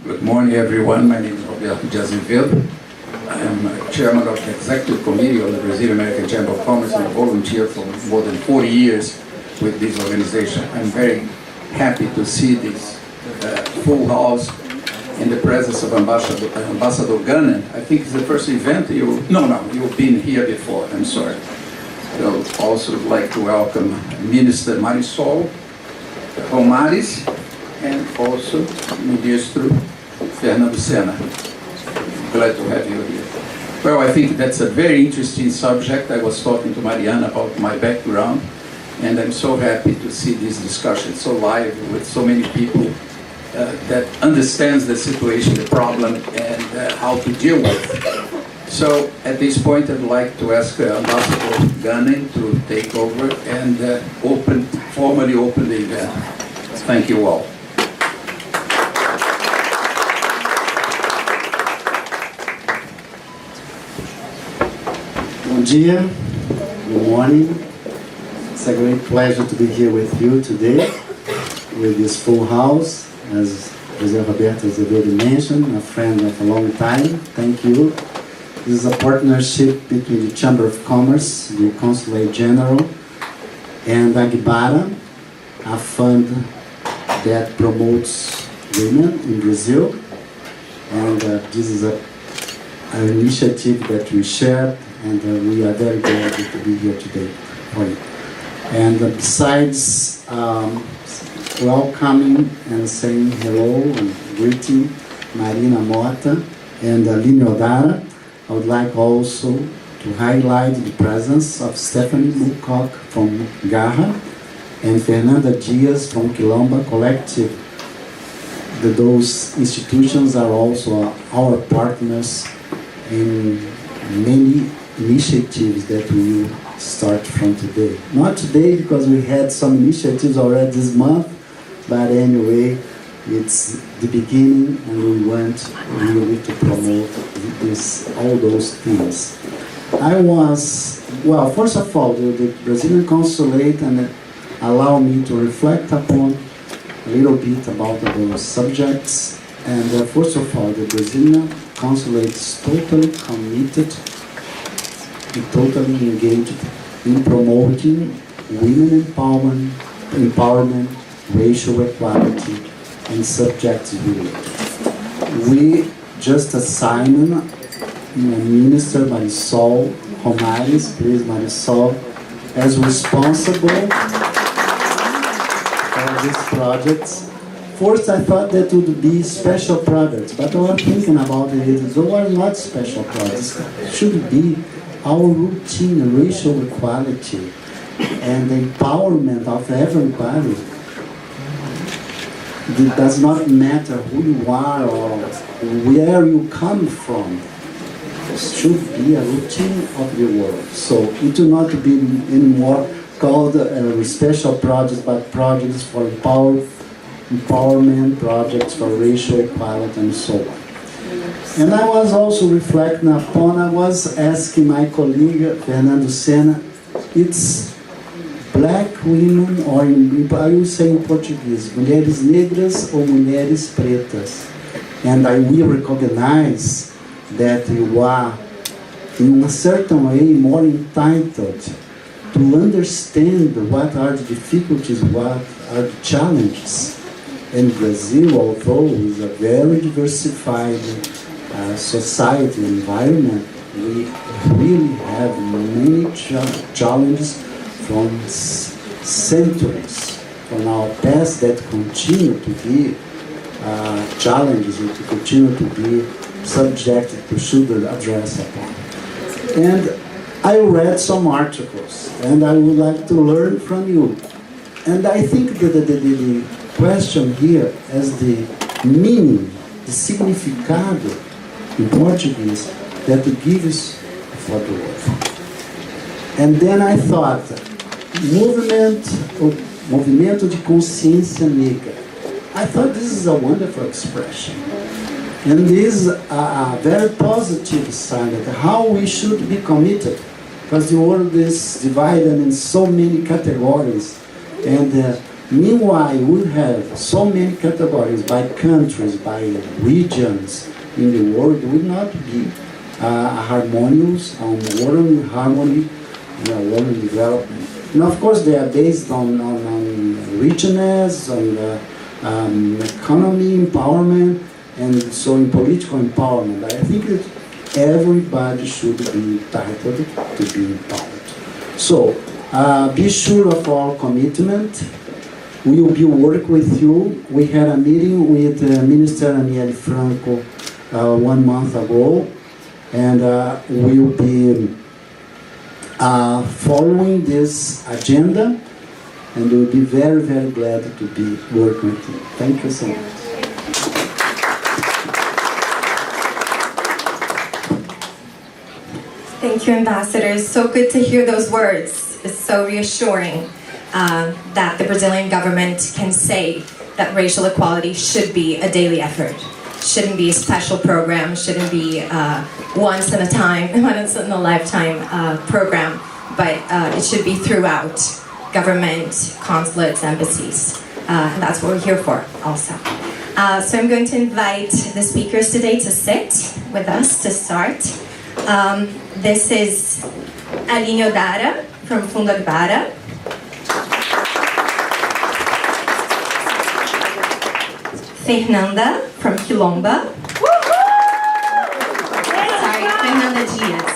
Good morning, everyone. My name is Roberto de Azevedo. I am chairman of the executive committee of the Brazilian American Chamber of Commerce and a volunteer for more than 40 years with this organization. I'm very happy to see this full house in the presence of Ambassador Garha. I think it's the first event you've been here before, I'm sorry. So also like to welcome Minister Marisol Romares and also Ministro Fernando Sena. Glad to have you here. Well, I think that's a very interesting subject. I was talking to Mariana about my background, and I'm so happy to see this discussion so live with so many people that understands the situation, the problem, and how to deal with it. So at this point, I'd like to ask Ambassador Garha to take over and formally open the event. Thank you all. Bom dia, good morning. It's a great pleasure to be here with you today, with this full house, as José Roberto Azevedo mentioned, a friend of a long time. Thank you. This is a partnership between the Chamber of Commerce, the Consulate General, and Agbara, a fund that promotes women in Brazil. And this is an initiative that we shared, and we are very glad to be here today for you. And besides welcoming and saying hello and greeting Marina Mota and Aline Odara, I would like also to highlight the presence of Stephanie Mulcock from Garra and Fernanda Diaz from Kilomba Collective. Those institutions are also our partners in many initiatives that we will start from today. Not today because we had some initiatives already this month, but anyway, it's the beginning and we want really to promote all those things. First of all, the Brazilian Consulate and allow me to reflect upon a little bit about those subjects. And first of all, the Brazilian Consulate is totally committed and totally engaged in promoting women empowerment, racial equality, and subjectivity. We just assigned Minister Marisol Romares, please Marisol, as responsible for these projects. First, I thought that would be special projects, but I was thinking about it. Those are not special projects. It should be our routine racial equality and the empowerment of everybody. It does not matter who you are or where you come from. It should be a routine of the world. So it will not be anymore called special projects, but projects for empowerment, projects for racial equality, and so on. And I was also reflecting upon, I was asking my colleague, Fernando Sena, it's black women, or I will say in Portuguese, mulheres negras or mulheres pretas. And we recognize that you are, in a certain way, more entitled to understand what are the difficulties, what are the challenges. In Brazil, although it's a very diversified society environment, we really have many challenges from centuries, from our past that continue to be challenges and to continue to be subjected to should address upon. And I read some articles, and I would like to learn from you. And I think that the question here as the meaning, the significado in Portuguese that it gives for the word. And then I thought, movimento de consciência negra. I thought this is a wonderful expression. And this is a very positive sign of how we should be committed, because the world is divided in so many categories. And Meanwhile, we have so many categories by countries, by regions in the world. It would not be a harmonious, world in harmony, world in development. And of course, they are based on richness, on economy empowerment, and so in political empowerment. I think that everybody should be entitled to be empowered. So, be sure of our commitment. We will be working with you. We had a meeting with Minister Aniele Franco 1 month ago, and we will be following this agenda, and we'll be very, very glad to be working with you. Thank you so much. Thank you, Ambassador. So good to hear those words. It's so reassuring that the Brazilian government can say that racial equality should be a daily effort. Shouldn't be a special program, shouldn't be once in a lifetime program, but it should be throughout government, consulates, embassies. And that's what we're here for also. So I'm going to invite the speakers today to sit with us to start. This is Aline Odara from Fundo Agbara. Fernanda from Kilomba. Sorry, Fernanda Diaz.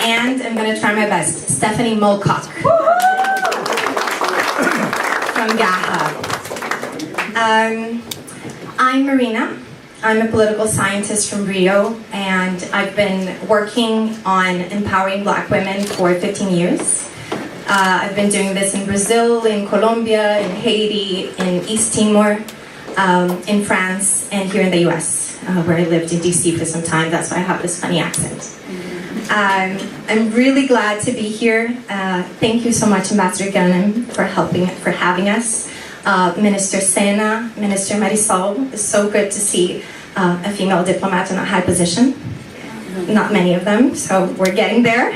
And I'm going to try my best, Stephanie Mulcock from Garra. I'm Marina. I'm a political scientist from Rio, and I've been working on empowering Black women for 15 years. I've been doing this in Brazil, in Colombia, in Haiti, in East Timor, in France, and here in the US, where I lived in DC for some time. That's why I have this funny accent. I'm really glad to be here. Thank you so much, Ambassador Gunham, for having us. Minister Sena, Minister Marisol. It's so good to see a female diplomat in a high position. Not many of them, so we're getting there,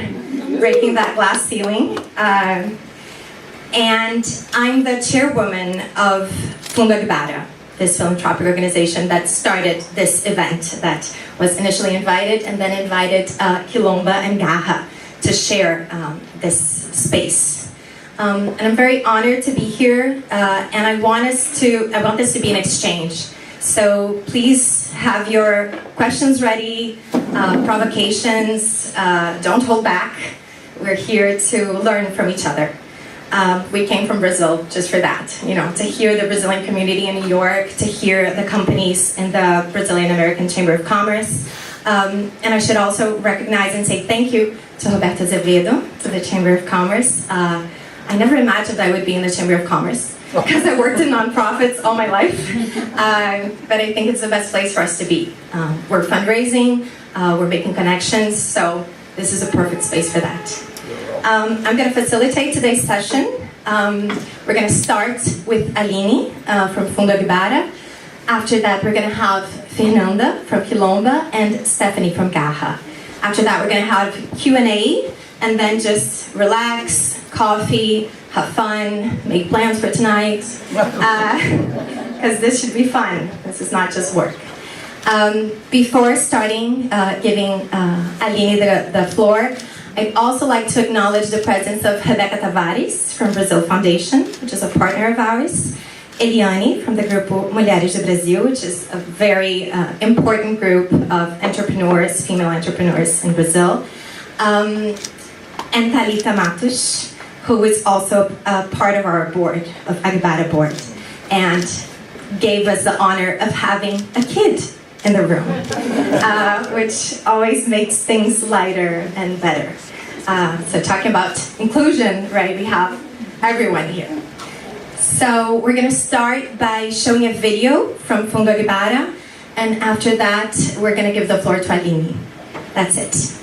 breaking that glass ceiling. And I'm the chairwoman of Fundo Agbara, this philanthropic organization that started this event, that was initially invited and then invited Kilomba and Garra to share this space. And I'm very honored to be here, and I want this to be an exchange. So please have your questions ready, provocations, don't hold back. We're here to learn from each other. We came from Brazil just for that, to hear the Brazilian community in New York, to hear the companies in the Brazilian American Chamber of Commerce. And I should also recognize and say thank you to Roberto Azevedo, to the Chamber of Commerce. I never imagined I would be in the Chamber of Commerce because I worked in nonprofits all my life. But I think it's the best place for us to be. We're fundraising, we're making connections, so this is a perfect space for that. I'm going to facilitate today's session. We're going to start with Aline from Fundo Agbara. After that, we're going to have Fernanda from Kilomba and Stephanie from Garra. After that, we're going to have Q&A, and then just relax, coffee, have fun, make plans for tonight, because this should be fun. This is not just work. Before starting, giving Aline the floor, I'd also like to acknowledge the presence of Rebeca Tavares from Brazil Foundation, which is a partner of ours, Eliane from the Grupo Mulheres de Brasil, which is a very important group of entrepreneurs, female entrepreneurs in Brazil, and Thalita Matos, who is also a part of our board, of Agbara board, and gave us the honor of having a kid in the room, which always makes things lighter and better. So talking about inclusion, right, we have everyone here. So we're going to start by showing a video from Fundo Agbara, and after that, we're going to give the floor to Aline. That's it.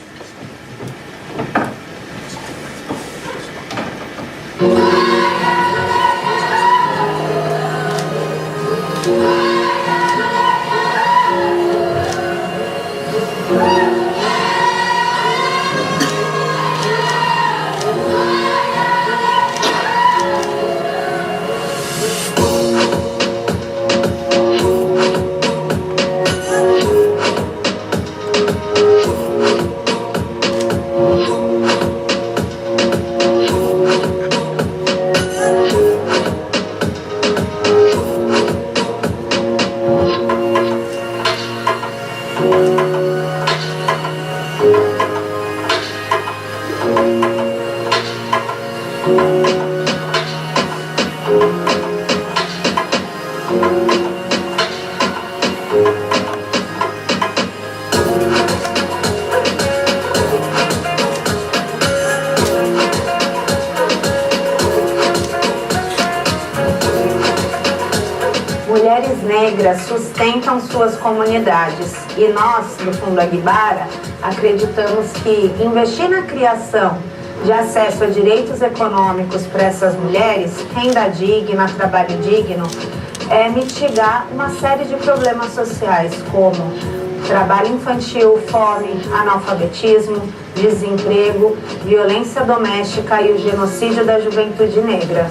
Mulheres negras sustentam suas comunidades e nós, do Fundo Agbara, acreditamos que investir na criação de acesso a direitos econômicos para essas mulheres, renda digna, trabalho digno, é mitigar uma série de problemas sociais, como trabalho infantil, fome, analfabetismo, desemprego, violência doméstica e o genocídio da juventude negra.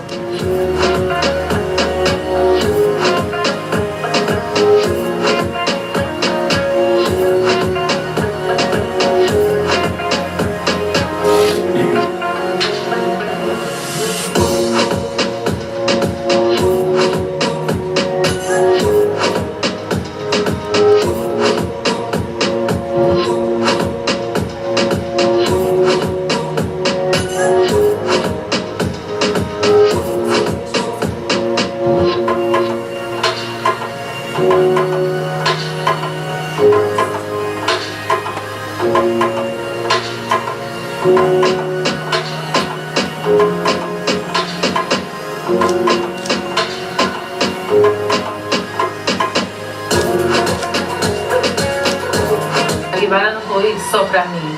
Agbara não foi só para mim,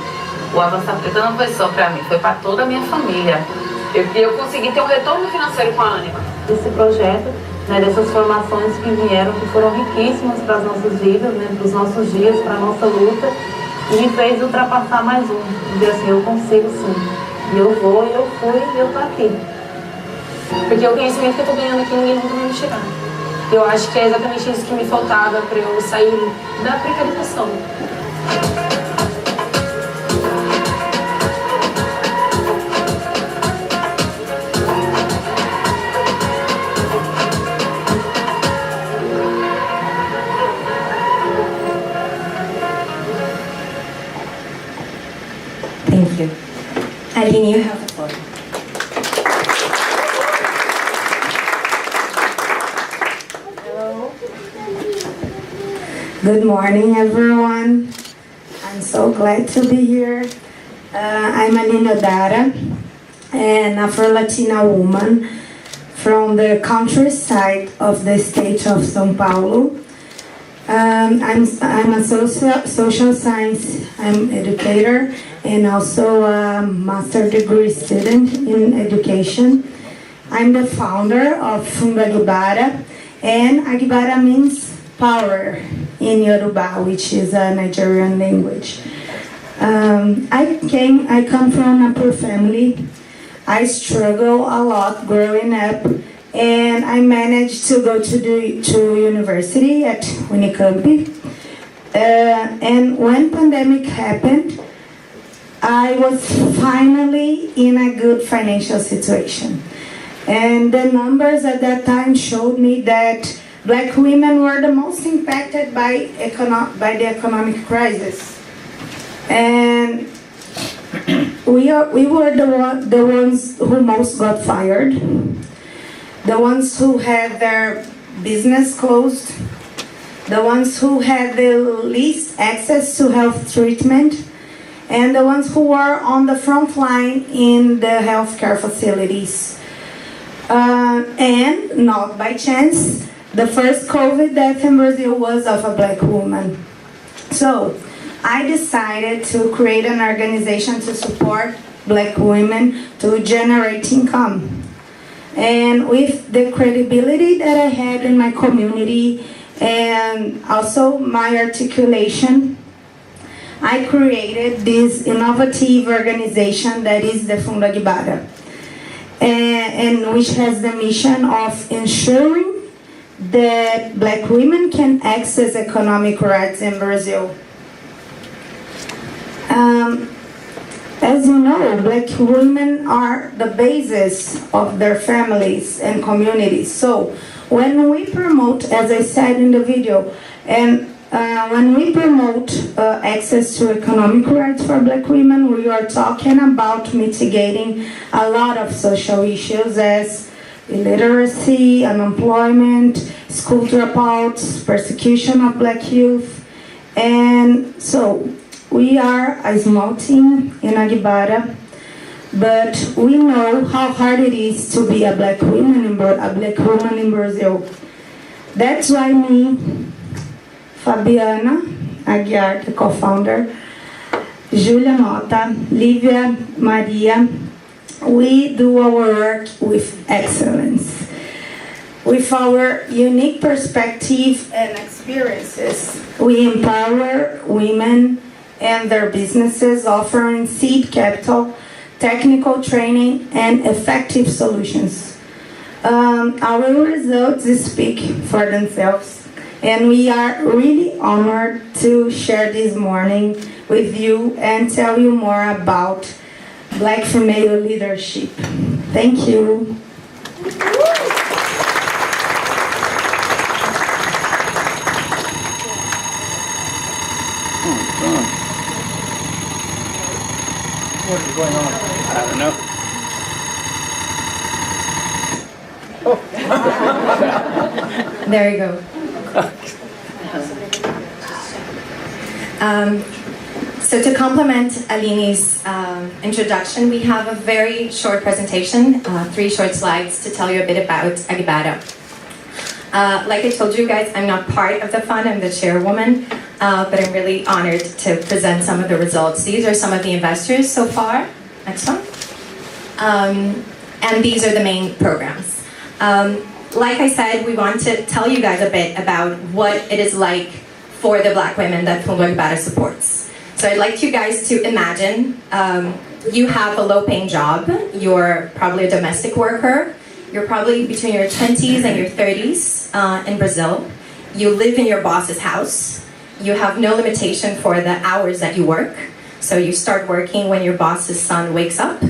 o Avançar Preta não foi só para mim, foi para toda a minha família. Eu consegui ter um retorno financeiro com a Ânima. Esse projeto, né, dessas formações que vieram, que foram riquíssimas para as nossas vidas, né, para os nossos dias, para a nossa luta, e me fez ultrapassar mais um. Dizer assim, eu consigo sim. E eu vou, eu fui e eu tô aqui. Porque o conhecimento que eu tô ganhando aqui, ninguém nunca vai me tirar. Eu acho que é exatamente isso que me faltava para eu sair da precarização. Thank you. Aline, you have the floor. Hello. Good morning, everyone. I'm so glad to be here. I'm Aline Dara, an Afro-Latina woman from the countryside of the state of São Paulo. I'm a social science educator and also a master degree student in education. I'm the founder of Fundo Agbara, and Agbara means power in Yoruba, which is a Nigerian language. I come from a poor family. I struggled a lot growing up, and I managed to go to university at Unicamp. And when pandemic happened, I was finally in a good financial situation. And the numbers at that time showed me that Black women were the most impacted by the economic crisis. And we were the ones who most got fired, the ones who had their business closed, the ones who had the least access to health treatment, and the ones who were on the front line in the healthcare facilities. And not by chance, the first COVID death in Brazil was of a Black woman. So I decided to create an organization to support Black women to generate income. And with the credibility that I had in my community and also my articulation, I created this innovative organization that is the Fundo Agbara, and which has the mission of ensuring that Black women can access economic rights in Brazil. As you know, Black women are the basis of their families and communities. So when we promote, as I said in the video, and when we promote access to economic rights for Black women, we are talking about mitigating a lot of social issues as illiteracy, unemployment, school dropouts, persecution of Black youth. And so we are a small team in Agbara, but we know how hard it is to be a Black woman in Brazil. That's why me, Fabiana Aguiar, the co-founder, Julia Mota, Livia Maria, we do our work with excellence. With our unique perspective and experiences, we empower women and their businesses, offering seed capital, technical training, and effective solutions. Our results speak for themselves, and we are really honored to share this morning with you and tell you more about Black female leadership. Thank you. What is going on? I don't know. There you go. So to complement Aline's introduction, we have a very short presentation, 3 short slides to tell you a bit about Agbara. Like I told you guys, I'm not part of the fund, I'm the chairwoman, but I'm really honored to present some of the results. These are some of the investors so far. Next one. And these are the main programs. Like I said, we want to tell you guys a bit about what it is like for the Black women that Fundo Agbara supports. So I'd like you guys to imagine you have a low-paying job, you're probably a domestic worker, you're probably between your 20s and your 30s in Brazil, you live in your boss's house, you have no limitation for the hours that you work, so you start working when your boss's son wakes up,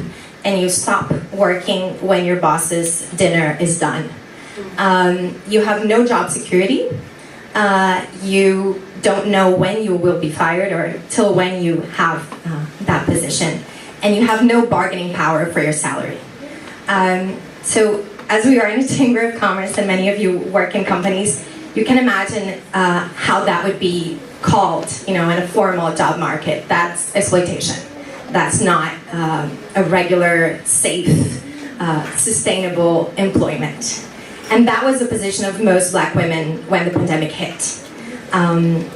and you stop working when your boss's dinner is done. You have no job security. You don't know when you will be fired or till when you have that position. And you have no bargaining power for your salary. So as we are in a chamber of commerce and many of you work in companies, you can imagine how that would be called, in a formal job market. That's exploitation. That's not a regular, safe, sustainable employment. And that was the position of most Black women when the pandemic hit.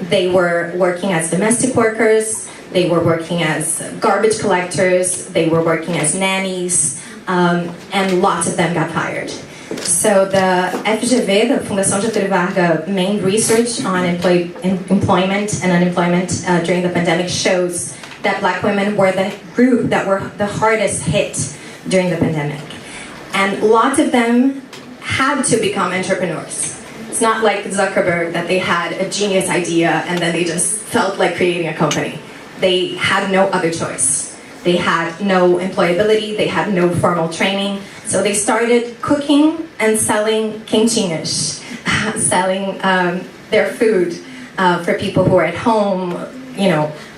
They were working as domestic workers, they were working as garbage collectors, they were working as nannies, and lots of them got fired. So the FGV, the Fundação Getúlio Vargas main research on employment and unemployment during the pandemic shows that Black women were the group that were the hardest hit during the pandemic. And lots of them had to become entrepreneurs. It's not like Zuckerberg that they had a genius idea and then they just felt like creating a company. They had no other choice. They had no employability, they had no formal training, so they started cooking and selling quentinhas, selling their food for people who are at home,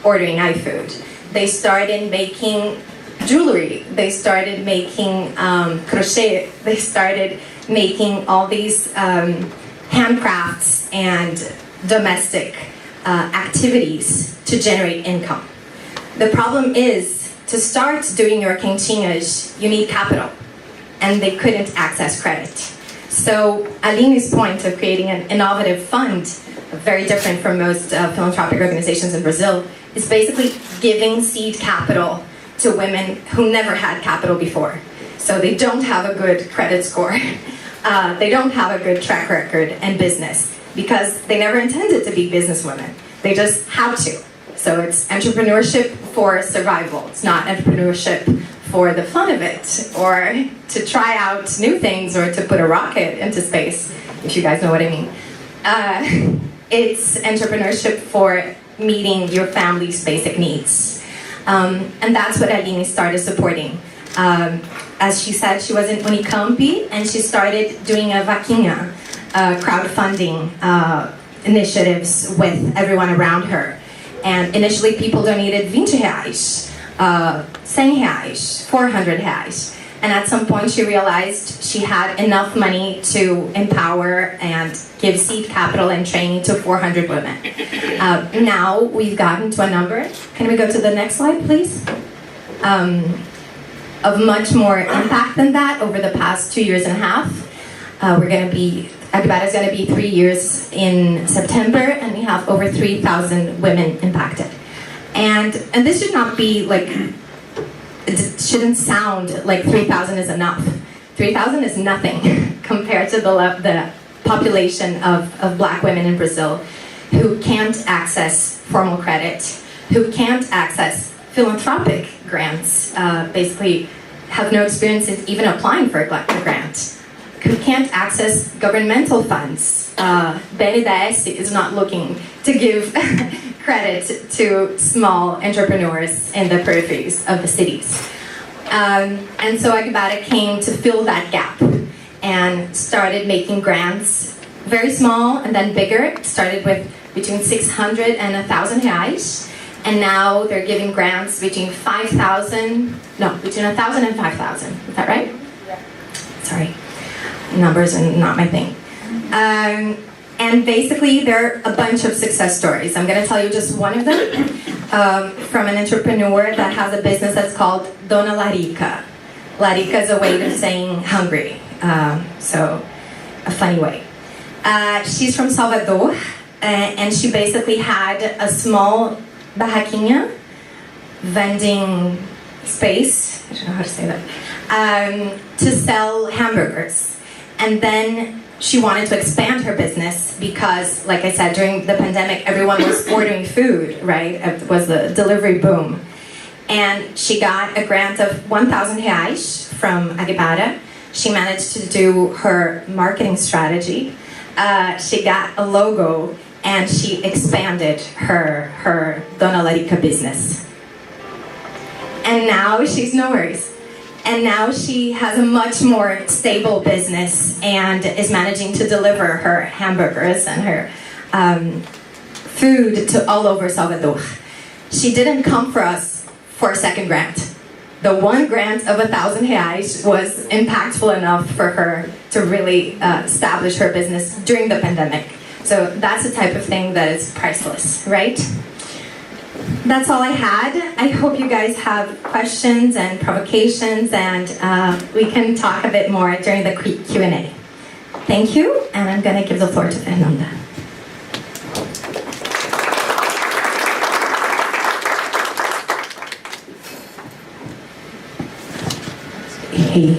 ordering iFood. They started making jewelry, they started making crochet, they started making all these handcrafts and domestic activities to generate income. The problem is, to start doing your quentinhas, you need capital, and they couldn't access credit. So Aline's point of creating an innovative fund, very different from most philanthropic organizations in Brazil, is basically giving seed capital to women who never had capital before. So they don't have a good credit score. They don't have a good track record in business because they never intended to be businesswomen. They just had to. So it's entrepreneurship for survival. It's not entrepreneurship for the fun of it or to try out new things or to put a rocket into space, if you guys know what I mean. It's entrepreneurship for meeting your family's basic needs. And that's what Aline started supporting. As she said, she was in Unicamp and she started doing a vaquinha, crowdfunding initiatives with everyone around her. And initially people donated 20 reais, 100 reais, 400 reais. And at some point she realized she had enough money to empower and give seed capital and training to 400 women. Now we've gotten to a number, can we go to the next slide please? Of much more impact than that over the past 2.5 years. We're going to be Agbara is going to be 3 years in September, and we have over 3,000 women impacted. And this should not be like, it shouldn't sound like 3,000 is enough. 3,000 is nothing compared to the population of Black women in Brazil who can't access formal credit, who can't access philanthropic grants, basically have no experience in even applying for a grant, who can't access governmental funds. Desse is not looking to give credit to small entrepreneurs in the peripheries of the cities. And so Agbara came to fill that gap and started making grants, very small and then bigger. It started with between 600 and 1,000 reais. And now they're giving grants between between 1,000 and 5,000. Is that right? Yeah. Sorry, numbers are not my thing. And basically, there are a bunch of success stories. I'm going to tell you just one of them from an entrepreneur that has a business that's called Dona Larica. Larica is a way of saying hungry, so a funny way. She's from Salvador, and she basically had a small barraquinha, vending space, I don't know how to say that, to sell hamburgers. And then she wanted to expand her business because, like I said, during the pandemic, everyone was ordering food, right? It was the delivery boom. And she got a grant of 1,000 reais from Agbara. She managed to do her marketing strategy. She got a logo, and she expanded her Dona Larica business. And now she's no worries. And now she has a much more stable business and is managing to deliver her hamburgers and her food to all over Salvador. She didn't come for us for a second grant. The one grant of 1,000 reais was impactful enough for her to really establish her business during the pandemic. So that's the type of thing that is priceless, right? That's all I had. I hope you guys have questions and provocations, and we can talk a bit more during the Q&A. Thank you, and I'm going to give the floor to Fernanda. Hey,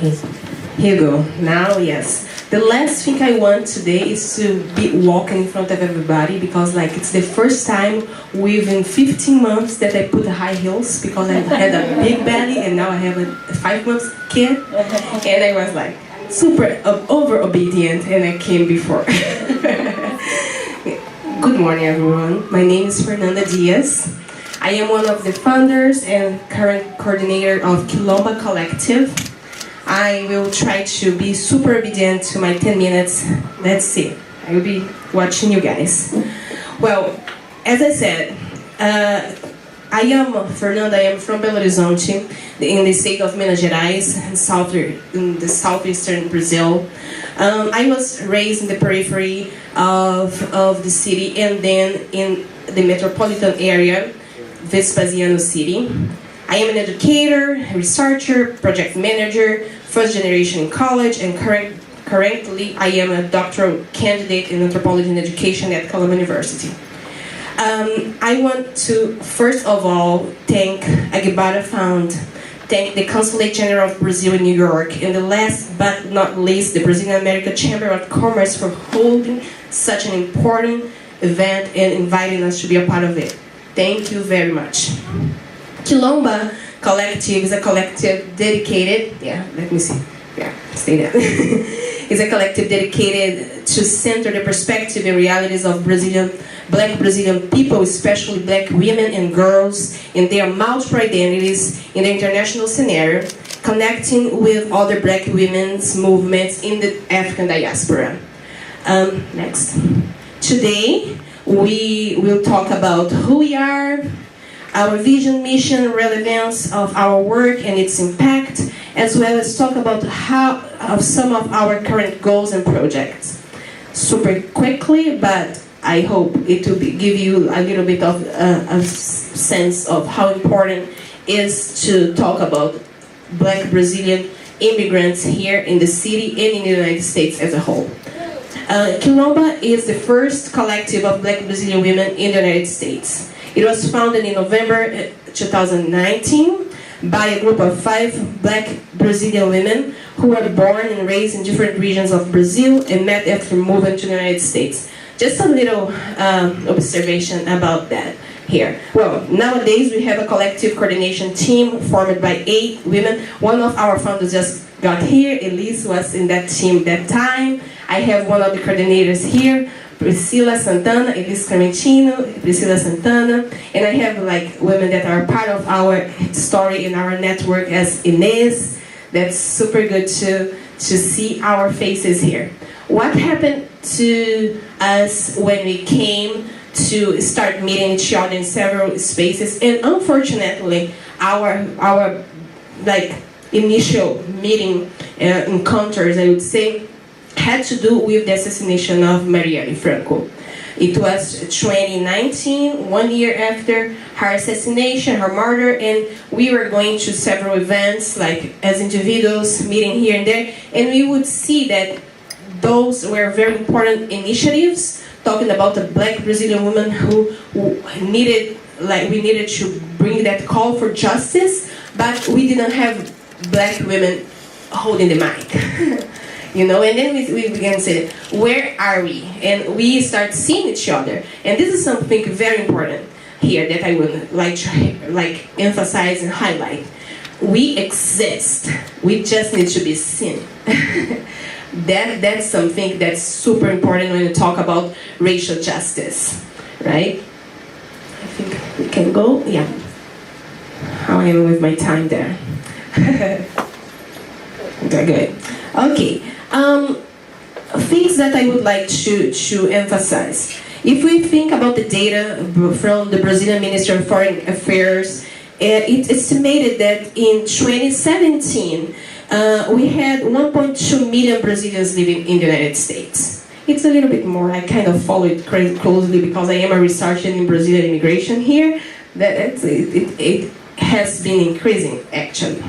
here you go. Now, yes. The last thing I want today is to be walking in front of everybody because it's the first time within 15 months that I put high heels because I had a big belly and now I have a 5-month kid. And I was super over-obedient and I came before. Good morning, everyone. My name is Fernanda Diaz. I am one of the founders and current coordinator of Kilomba Collective. I will try to be super obedient to my 10 minutes. Let's see. I will be watching you guys. Well, as I said, I am Fernanda. I am from Belo Horizonte, in the state of Minas Gerais, in the southeastern Brazil. I was raised in the periphery of the city and then in the metropolitan area, Vespasiano City. I am an educator, researcher, project manager, first generation in college, and currently I am a doctoral candidate in anthropology and education at Colombo University. I want to first of all thank Agbara Fund, thank the Consulate General of Brazil in New York, and the last but not least, the Brazilian American Chamber of Commerce for holding such an important event and inviting us to be a part of it. Thank you very much. Kilomba Collective is a collective dedicated, stay there. It's a collective dedicated to center the perspective and realities of Black Brazilian people, especially Black women and girls, in their multiple identities in the international scenario, connecting with other Black women's movements in the African diaspora. Next. Today, we will talk about who we are, our vision, mission, relevance of our work and its impact, as well as talk about some of our current goals and projects. Super quickly, but I hope it will give you a little bit of a sense of how important it is to talk about Black Brazilian immigrants here in the city and in the United States as a whole. Kilomba is the first collective of Black Brazilian women in the United States. It was founded in November 2019 by a group of 5 Black Brazilian women who were born and raised in different regions of Brazil and met after moving to the United States. Just a little observation about that here. Well, nowadays we have a collective coordination team formed by 8 women. One of our founders just got here. Elise was in that team that time. I have one of the coordinators here, Priscila Santana, Elise Clementino, Priscila Santana, and I have like women that are part of our story in our network as Inez. That's super good to see our faces here. What happened to us when we came to start meeting each other in several spaces? And unfortunately, our like initial meeting encounters, I would say, had to do with the assassination of Marielle Franco. It was 2019, 1 year after her assassination, her murder, and we were going to several events, like as individuals, meeting here and there, and we would see that those were very important initiatives, talking about the Black Brazilian woman who needed, like we needed to bring that call for justice, but we didn't have Black women holding the mic. You know, and then we began to say, where are we? And we start seeing each other. And this is something very important here that I would like to emphasize and highlight. We exist. We just need to be seen. That's something that's super important when you talk about racial justice, right? I think we can go. Yeah. How am I with my time there? Good. Okay. Things that I would like to emphasize. If we think about the data from the Brazilian Ministry of Foreign Affairs, it's estimated that in 2017, we had 1.2 million Brazilians living in the United States. It's a little bit more. I kind of follow it closely because I am a researcher in Brazilian immigration here. It has been increasing, actually.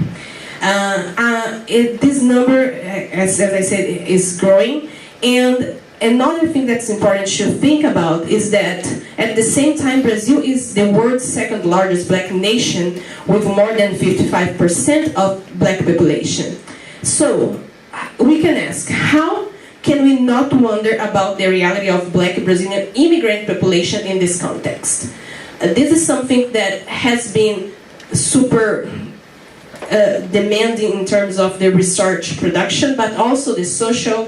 This number, as I said, is growing. And another thing that's important to think about is that at the same time, Brazil is the world's second largest Black nation with more than 55% of Black population. So we can ask, how can we not wonder about the reality of Black Brazilian immigrant population in this context? This is something that has been super demanding in terms of the research production, but also the social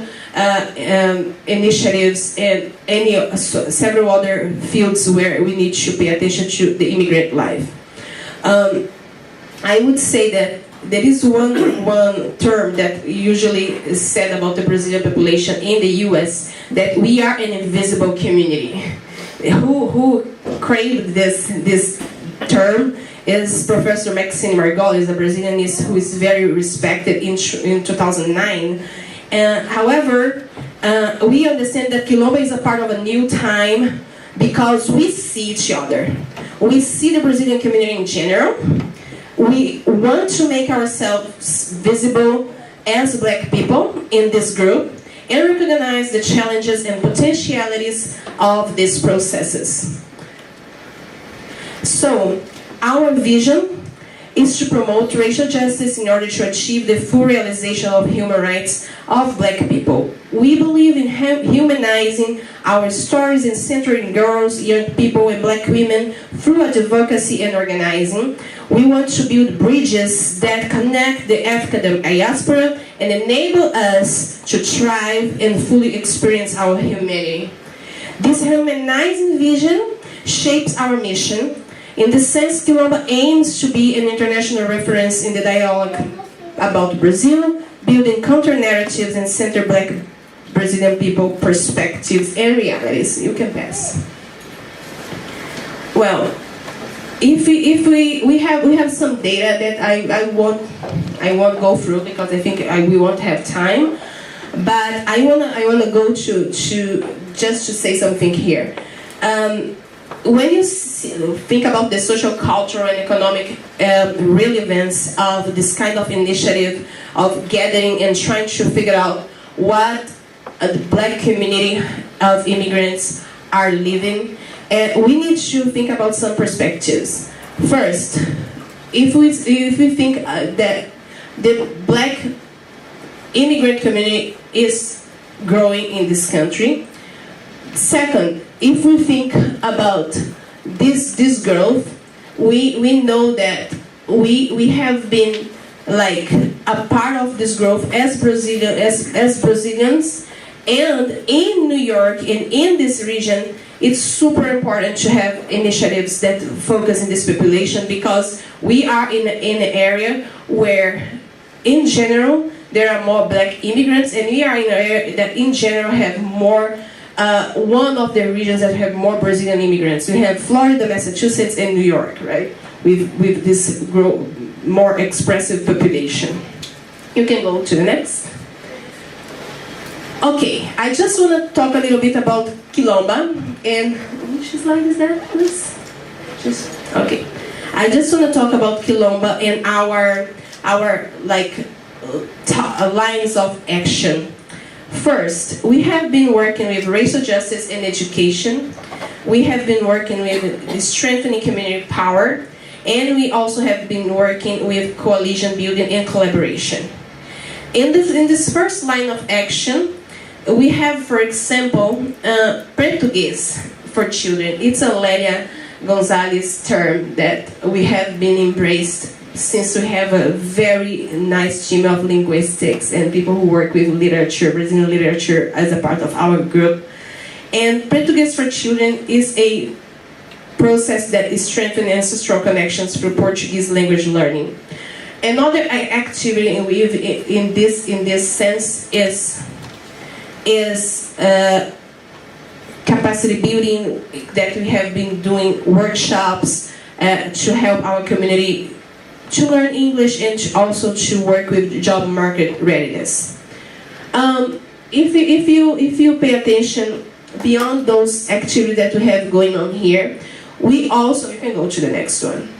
initiatives and several other fields where we need to pay attention to the immigrant life. I would say that there is one term that usually is said about the Brazilian population in the US, that we are an invisible community. Who craved this term is Professor Maxine Margolis, a Brazilianist who is very respected in 2009. However, we understand that Kilomba is a part of a new time because we see each other. We see the Brazilian community in general. We want to make ourselves visible as Black people in this group and recognize the challenges and potentialities of these processes. So, our vision is to promote racial justice in order to achieve the full realization of human rights of Black people. We believe in humanizing our stories and centering girls, young people, and Black women through advocacy and organizing. We want to build bridges that connect the African diaspora and enable us to thrive and fully experience our humanity. This humanizing vision shapes our mission. In this sense, Kilomba aims to be an international reference in the dialogue about Brazil, building counter-narratives and center Black Brazilian people perspectives and realities. You can pass. Well, if we have some data that I won't go through because I think we won't have time, but I wanna go to just to say something here. When you think about the social, cultural, and economic relevance of this kind of initiative of gathering and trying to figure out what the black community of immigrants are living. And we need to think about some perspectives. First, if we think that the black immigrant community is growing in this country. Second, if we think about this growth, we know that we have been like a part of this growth as Brazilians, and in New York and in this region, it's super important to have initiatives that focus in this population, because we are in an area where, in general, there are more black immigrants, and we are in an area that, in general, have more. One of the regions that have more Brazilian immigrants. We have Florida, Massachusetts, and New York, right? With this more expressive population. You can go to the next. Okay, I just want to talk a little bit about Kilomba, and which slide is that, please? Okay. I just want to talk about Kilomba and our lines of action. First, we have been working with racial justice and education. We have been working with strengthening community power, and we also have been working with coalition building and collaboration. In this first line of action, we have, for example, Portuguese for children. It's a Lélia Gonzalez term that we have been embraced, since we have a very nice team of linguistics and people who work with literature, Brazilian literature, as a part of our group. And Portuguese for Children is a process that is strengthening ancestral connections through Portuguese language learning. Another activity in this sense is capacity building, that we have been doing workshops to help our community to learn English and also to work with job market readiness. If you pay attention beyond those activities that we have going on here, we also, you can go to the next one.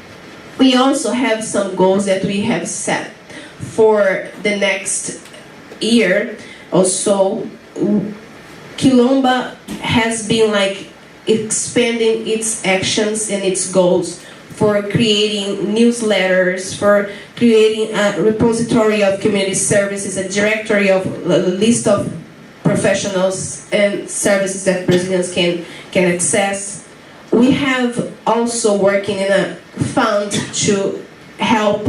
We also have some goals that we have set for the next year or so. Kilomba has been like expanding its actions and its goals for creating newsletters, for creating a repository of community services, a directory of a list of professionals and services that Brazilians can access. We have also working in a fund to help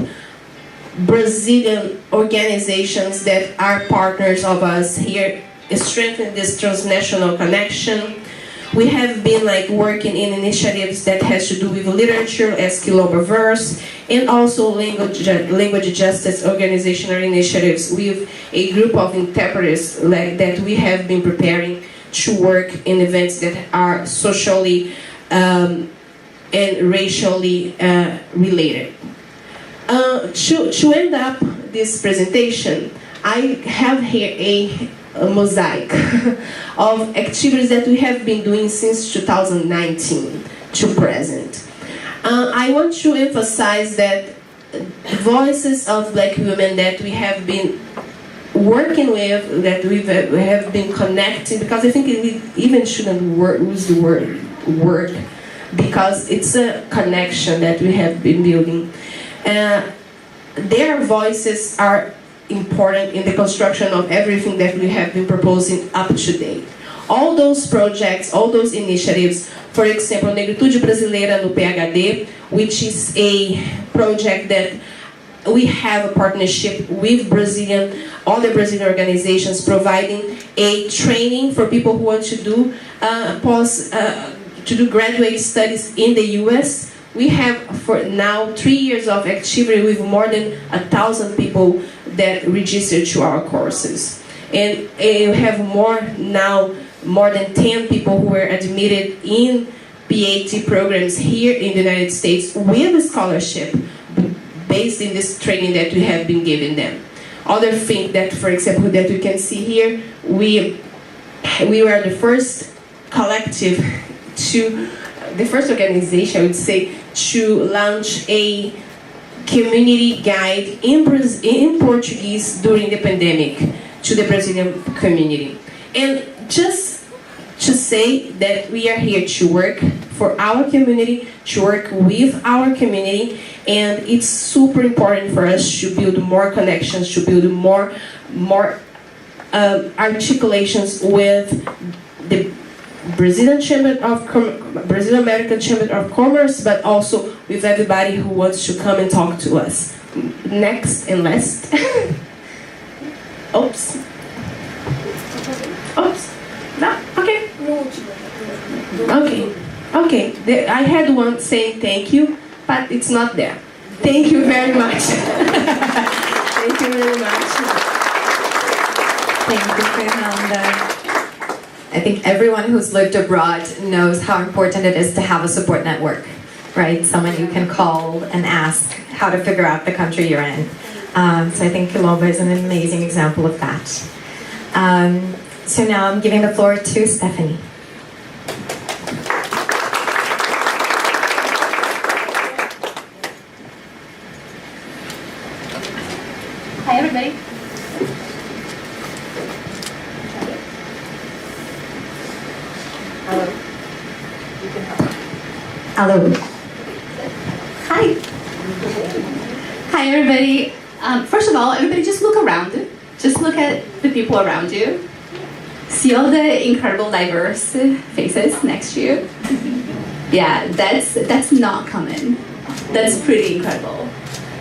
Brazilian organizations that are partners of us here strengthen this transnational connection. We have been like working in initiatives that has to do with literature as Kilomba Verse, and also language justice organizational initiatives with a group of interpreters that we have been preparing to work in events that are socially and racially related. To end up this presentation, I have here a mosaic of activities that we have been doing since 2019 to present. I want to emphasize that voices of black women that we have been working with, that we have been connecting, because I think we even shouldn't use the word work, because it's a connection that we have been building. Their voices are important in the construction of everything that we have been proposing up to date. All those projects, all those initiatives, for example, Negritude Brasileira no PhD, which is a project that we have a partnership with other Brazilian organizations, providing a training for people who want to do graduate studies in the US. We have for now 3 years of activity with more than 1,000 people that register to our courses. And we have more than 10 people who were admitted in PhD programs here in the United States with a scholarship based in this training that we have been giving them. Other thing that, for example, that you can see here, we were the first collective the first organization, I would say, to launch a community guide in Portuguese during the pandemic to the Brazilian community. And just to say that we are here to work for our community, to work with our community, and it's super important for us to build more connections, to build more articulations with the Brazilian American Chamber of Commerce, but also with everybody who wants to come and talk to us. Next and last. Oops. No, okay. Okay. I had one saying thank you, but it's not there. Thank you very much. Thank you very much. Thank you, Fernanda. I think everyone who's lived abroad knows how important it is to have a support network, right? Someone you can call and ask how to figure out the country you're in. So I think Kilomba is an amazing example of that. So now I'm giving the floor to Stephanie. Hi, everybody. Hello. You can help. Hello. Hi. Hi, everybody. First of all, everybody just look around. Just look at the people around you. See all the incredible, diverse faces next to you. Yeah, that's not common. That's pretty incredible.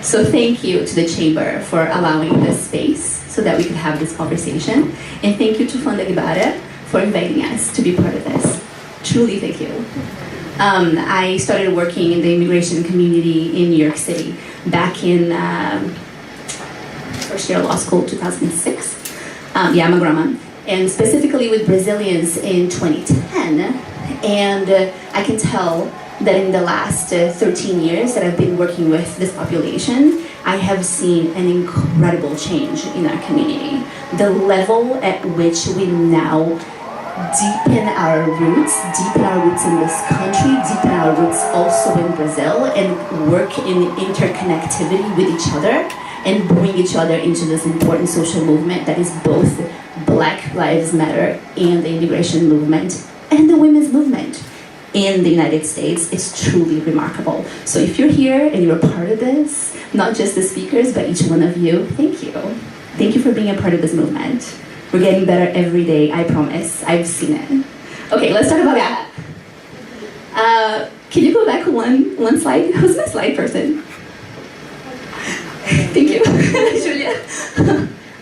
So thank you to the Chamber for allowing this space so that we could have this conversation. And thank you to Fundo Agbara for inviting us to be part of this. Truly, thank you. I started working in the immigration community in New York City back in first year of law school, 2006. I'm a grandma. And specifically with Brazilians in 2010. And I can tell that in the last 13 years that I've been working with this population, I have seen an incredible change in our community. The level at which we now deepen our roots in this country, deepen our roots also in Brazil, and work in interconnectivity with each other, and bring each other into this important social movement that is both Black Lives Matter and the immigration movement and the women's movement in the United States is truly remarkable. So if you're here and you're a part of this, not just the speakers, but each one of you, thank you. Thank you for being a part of this movement. We're getting better every day, I promise. I've seen it. Okay, let's talk about that. Can you go back one slide? Who's my slide person? Thank you, Julia.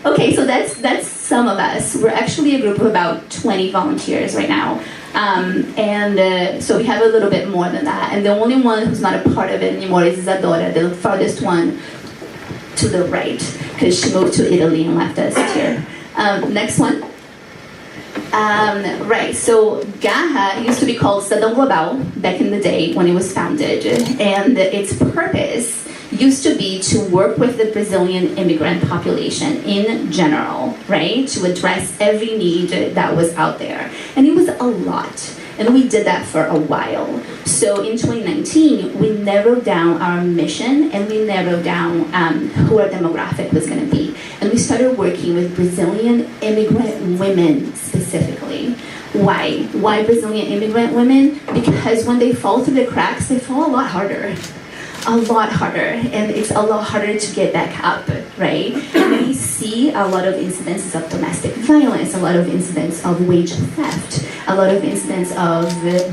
Okay, so that's some of us. We're actually a group of about 20 volunteers right now. So we have a little bit more than that. And the only one who's not a part of it anymore is Isadora, the farthest one to the right, because she moved to Italy and left us here. Next one. Right, so Garra used to be called Cidadão Global back in the day when it was founded. And its purpose used to be to work with the Brazilian immigrant population in general, right? To address every need that was out there. And it was a lot. And we did that for a while. So in 2019, we narrowed down our mission and we narrowed down who our demographic was going to be. And we started working with Brazilian immigrant women specifically. Why? Why Brazilian immigrant women? Because when they fall through the cracks, they fall a lot harder. A lot harder, and it's a lot harder to get back up, right? And we see a lot of incidences of domestic violence, a lot of incidents of wage theft, a lot of incidents of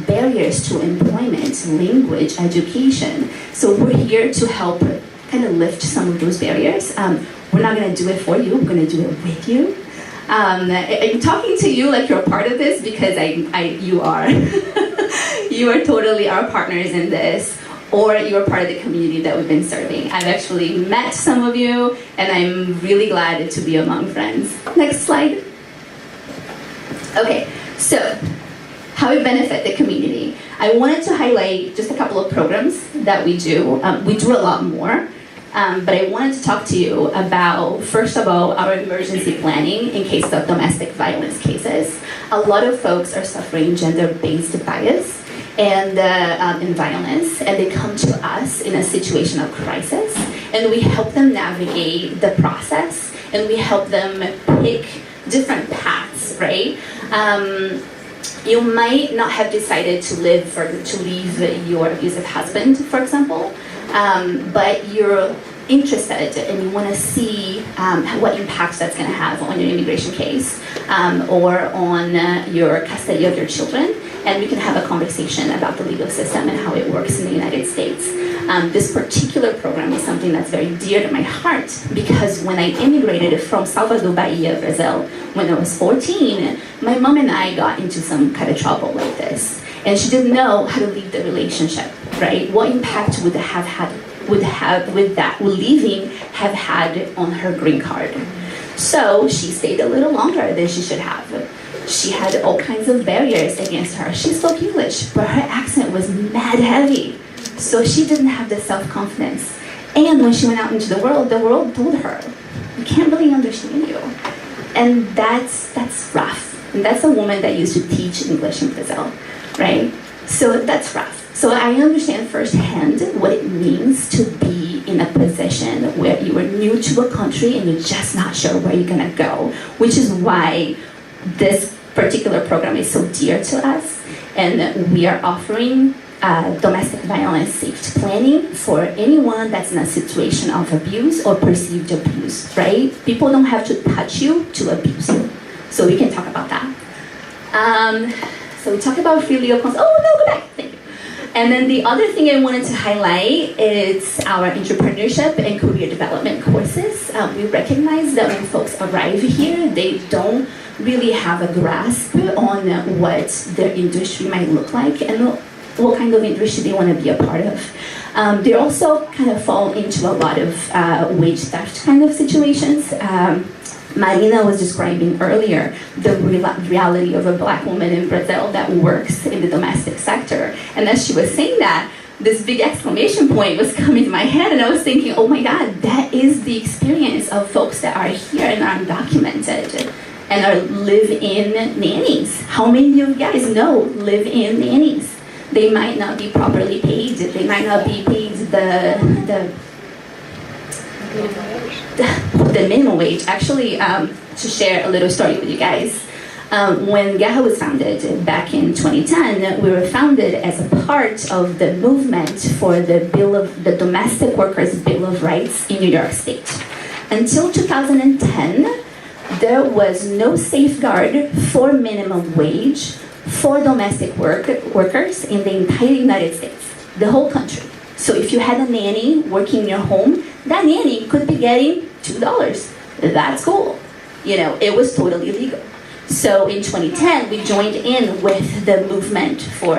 barriers to employment, language, education. So we're here to help kind of lift some of those barriers. We're not going to do it for you, we're going to do it with you. I'm talking to you like you're a part of this because you are. You are totally our partners in this. Or you're part of the community that we've been serving. I've actually met some of you, and I'm really glad to be among friends. Next slide. Okay, so how we benefit the community. I wanted to highlight just a couple of programs that we do. We do a lot more, but I wanted to talk to you about, first of all, our emergency planning in case of domestic violence cases. A lot of folks are suffering gender-based bias and violence, and they come to us in a situation of crisis, and we help them navigate the process, and we help them pick different paths right? You might not have decided to leave your abusive husband, for example, but you're interested and you want to see what impact that's going to have on your immigration case or on your custody of your children, and we can have a conversation about the legal system and how it works in the United States. This particular program is something that's very dear to my heart because when I immigrated from Salvador, Bahia, Brazil, when I was 14, my mom and I got into some kind of trouble like this. And she didn't know how to leave the relationship, right? What impact would leaving have had on her green card? So she stayed a little longer than she should have. She had all kinds of barriers against her. She spoke English, but her accent was mad heavy. So she didn't have the self-confidence. And when she went out into the world told her, we can't really understand you. And that's rough. And that's a woman that used to teach English in Brazil, right? So that's rough. So I understand firsthand what it means to be in a position where you are new to a country and you're just not sure where you're gonna go, which is why this particular program is so dear to us. And we are offering domestic violence safety planning for anyone that's in a situation of abuse or perceived abuse, right? People don't have to touch you to abuse you. So we can talk about that. So we talk about free legal counsel. Oh, no, go back. Thank you. And then the other thing I wanted to highlight is our entrepreneurship and career development courses. We recognize that when folks arrive here, they don't really have a grasp on what their industry might look like and what kind of industry they want to be a part of. They also kind of fall into a lot of wage theft kind of situations. Marina was describing earlier the reality of a Black woman in Brazil that works in the domestic sector. And as she was saying that, this big exclamation point was coming to my head, and I was thinking, oh my God, that is the experience of folks that are here and are undocumented and are live-in nannies. How many of you guys know live-in nannies? They might not be properly paid. They might not be paid the minimum wage. Actually, to share a little story with you guys, when Garra was founded back in 2010, we were founded as a part of the movement for the Domestic Workers Bill of Rights in New York State. Until 2010, there was no safeguard for minimum wage for domestic workers in the entire United States, the whole country. So if you had a nanny working in your home, that nanny could be getting $2. That's cool. You know, it was totally legal. So in 2010, we joined in with the movement for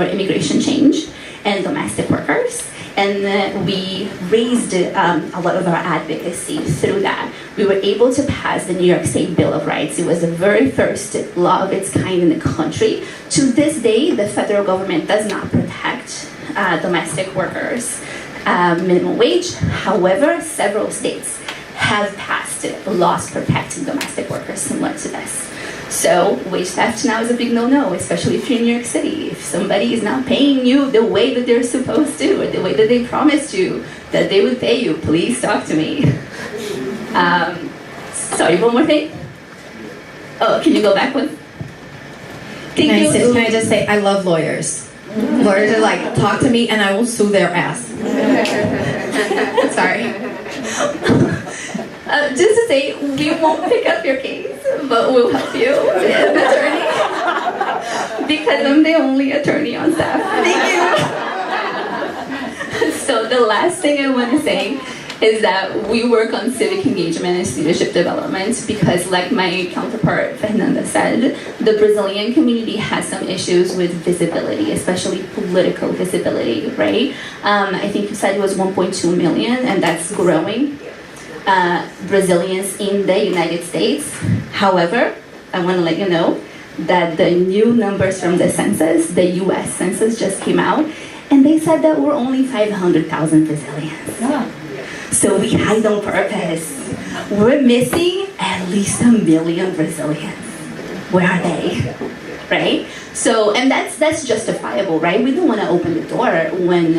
immigration change and domestic workers. And we raised a lot of our advocacy through that. We were able to pass the New York State Bill of Rights. It was the very first law of its kind in the country. To this day, the federal government does not protect domestic workers' minimum wage. However, several states have passed laws protecting domestic workers similar to this. So wage theft now is a big no-no, especially if you're in New York City. If somebody is not paying you the way that they're supposed to, or the way that they promised you that they would pay you, please talk to me. Sorry, one more thing. Oh, can you go back one? Can I just say, I love lawyers. Lawyers are like, talk to me and I will sue their ass. Sorry. Just to say, we won't pick up your case, but we'll help you with an attorney. Because I'm the only attorney on staff. Thank you. So the last thing I want to say is that we work on civic engagement and leadership development because, like my counterpart Fernanda said, the Brazilian community has some issues with visibility, especially political visibility, right? I think you said it was 1.2 million, and that's growing. Brazilians in the United States. However, I want to let you know that the new numbers from the census, the US census just came out, and they said that we're only 500,000 Brazilians. Yeah. So we hide on purpose. We're missing at least 1 million Brazilians. Where are they? Right? So, and that's justifiable, right? We don't want to open the door when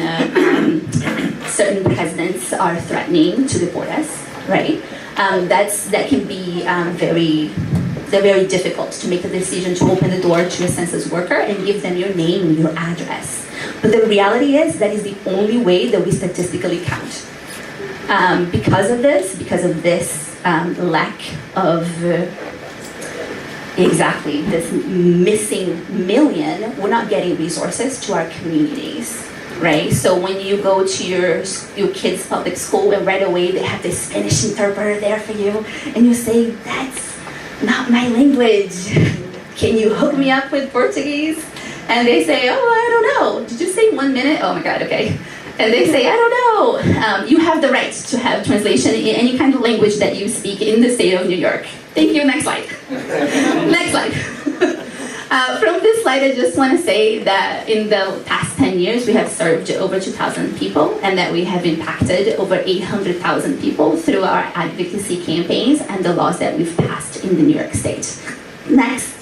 certain presidents are threatening to deport us, right? That can be very they're very difficult to make the decision to open the door to a census worker and give them your name and your address. But the reality is that is the only way that we statistically count. Because of this lack of exactly this missing million, we're not getting resources to our communities. Right? So when you go to your kids' public school and right away they have this Spanish interpreter there for you and you say, that's not my language. Can you hook me up with Portuguese? And they say, oh, I don't know. Did you say 1 minute? Oh my God, okay. And they say, I don't know. You have the right to have translation in any kind of language that you speak in the state of New York. Thank you, next slide. Next slide. From this slide, I just want to say that in the past 10 years, we have served over 2,000 people and that we have impacted over 800,000 people through our advocacy campaigns and the laws that we've passed in the New York State. Next.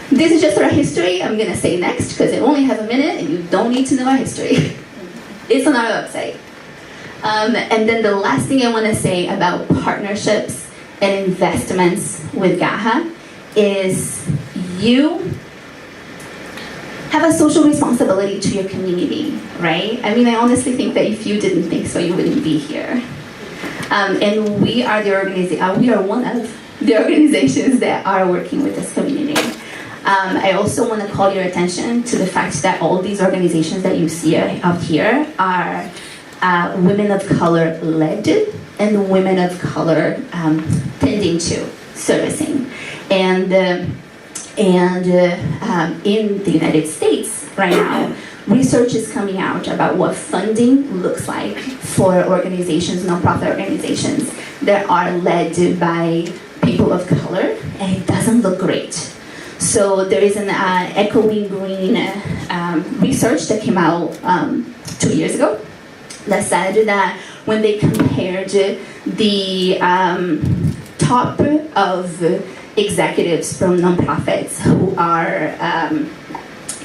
This is just our history. I'm going to say next because I only have a minute and you don't need to know our history. It's on our website. And then the last thing I want to say about partnerships and investments with Garra is you have a social responsibility to your community, right? I mean, I honestly think that if you didn't think so, you wouldn't be here. And we are we are one of the organizations that are working with this community. I also want to call your attention to the fact that all these organizations that you see out here are women of color led and women of color tending to servicing. And in the United States right now, research is coming out about what funding looks like for organizations, nonprofit organizations that are led by people of color, and it doesn't look great. So there is an Echoing Green research that came out 2 years ago that said that when they compared the top of executives from nonprofits who are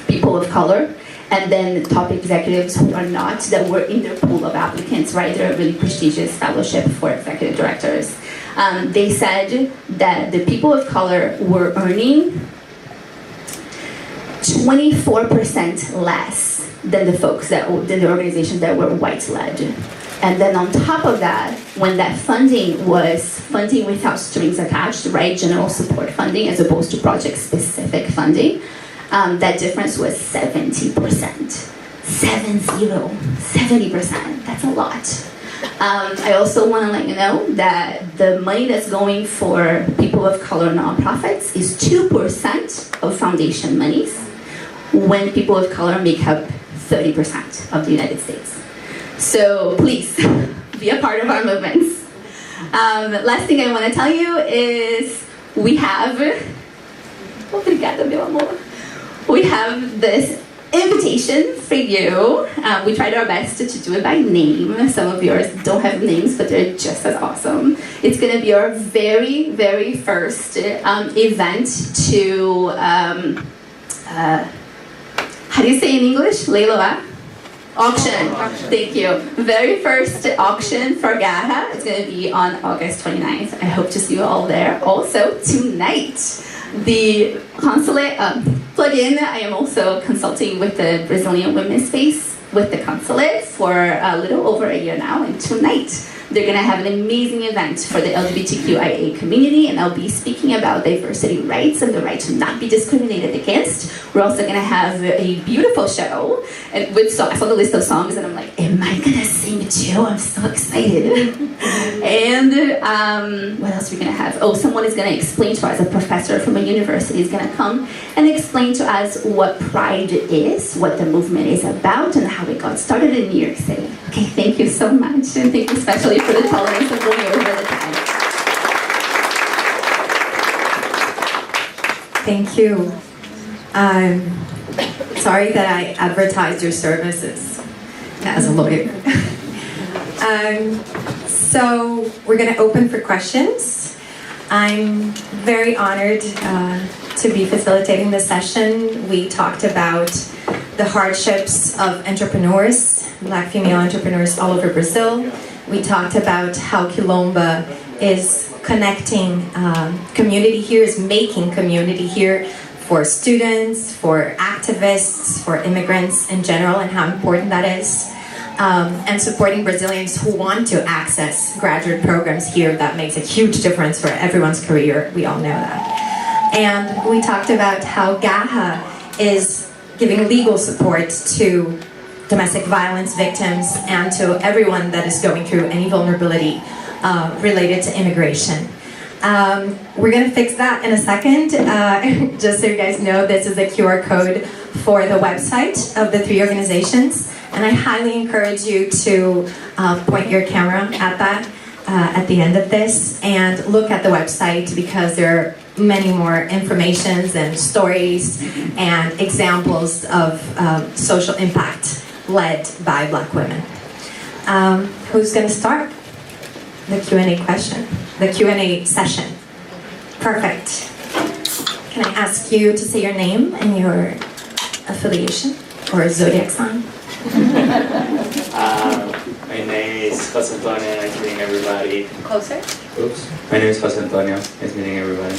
people of color, and then top executives who are not, that were in their pool of applicants, right? They're a really prestigious fellowship for executive directors. They said that the people of color were earning 24% less than the organizations that were white-led. And then on top of that, when that funding was funding without strings attached, right, general support funding as opposed to project-specific funding, that difference was 70%. 70%. That's a lot. I also want to let you know that the money that's going for people of color nonprofits is 2% of foundation monies, when people of color make up 30% of the United States. So please, be a part of our movements. Last thing I want to tell you is we have, obrigada, meu amor. We have this invitation for you. We tried our best to do it by name. Some of yours don't have names, but they're just as awesome. It's going to be our very, very first event to, how do you say in English? Leiloa? Auction. Thank you. Very first auction for Garra. It's going to be on August 29th. I hope to see you all there. Also, tonight, the consulate, plug in, I am also consulting with the Brazilian Women's Space with the consulate for a little over a year now. And tonight, they're going to have an amazing event for the LGBTQIA community, and I'll be speaking about diversity rights and the right to not be discriminated against. We're also going to have a beautiful show and with I saw the list of songs, and I'm like, am I going to sing too? I'm so excited. And what else are we going to have? Oh, someone is going to explain to us, a professor from a university is going to come and explain to us what Pride is, what the movement is about, and how it got started in New York City. Okay, thank you so much, and thank you especially for the tolerance of going over the time. Thank you. Sorry that I advertised your services as a lawyer. So we're going to open for questions. I'm very honored to be facilitating this session. We talked about the hardships of entrepreneurs, Black female entrepreneurs all over Brazil. We talked about how Kilomba is connecting community here, is making community here for students, for activists, for immigrants in general, and how important that is. And supporting Brazilians who want to access graduate programs here. That makes a huge difference for everyone's career. We all know that. And we talked about how Garra is giving legal support to domestic violence victims and to everyone that is going through any vulnerability related to immigration. We're going to fix that in a second. Just so you guys know, this is the QR code for the website of the three organizations. And I highly encourage you to point your camera at that at the end of this and look at the website, because there are many more informations and stories and examples of social impact led by Black women. Who's going to start the Q&A question? The Q&A session. Perfect. Can I ask you to say your name and your affiliation or zodiac sign? My name is Jose Antonio. Nice meeting everybody. Closer. Oops. My name is Jose Antonio. Nice meeting everybody.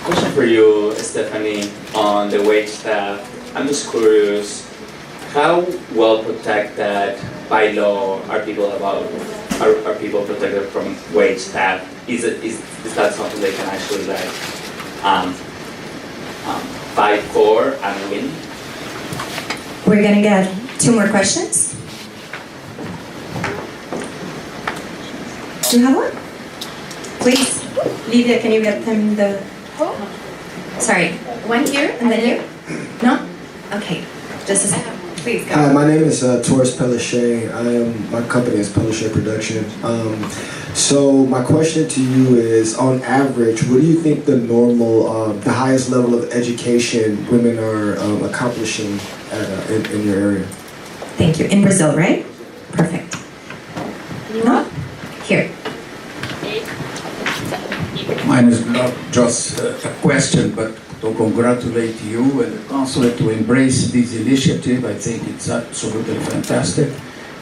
Question for you, Stephanie, on the wage theft. I'm just curious, how well protected by law are people protected from wage theft? Is that something they can actually fight for and win? We're going to get 2 more questions. Do you have one? Please. Lydia, can you get them the... Sorry, one here and then here? No? Okay, just a second. Please go. Hi, my name is Torres Pellichet. My company is Pellichet Production. So my question to you is, on average, what do you think the normal, the highest level of education women are accomplishing in your area? Thank you. In Brazil, right? Perfect. No? Here. Mine is not just a question, but to congratulate you and the consulate to embrace this initiative. I think it's absolutely fantastic.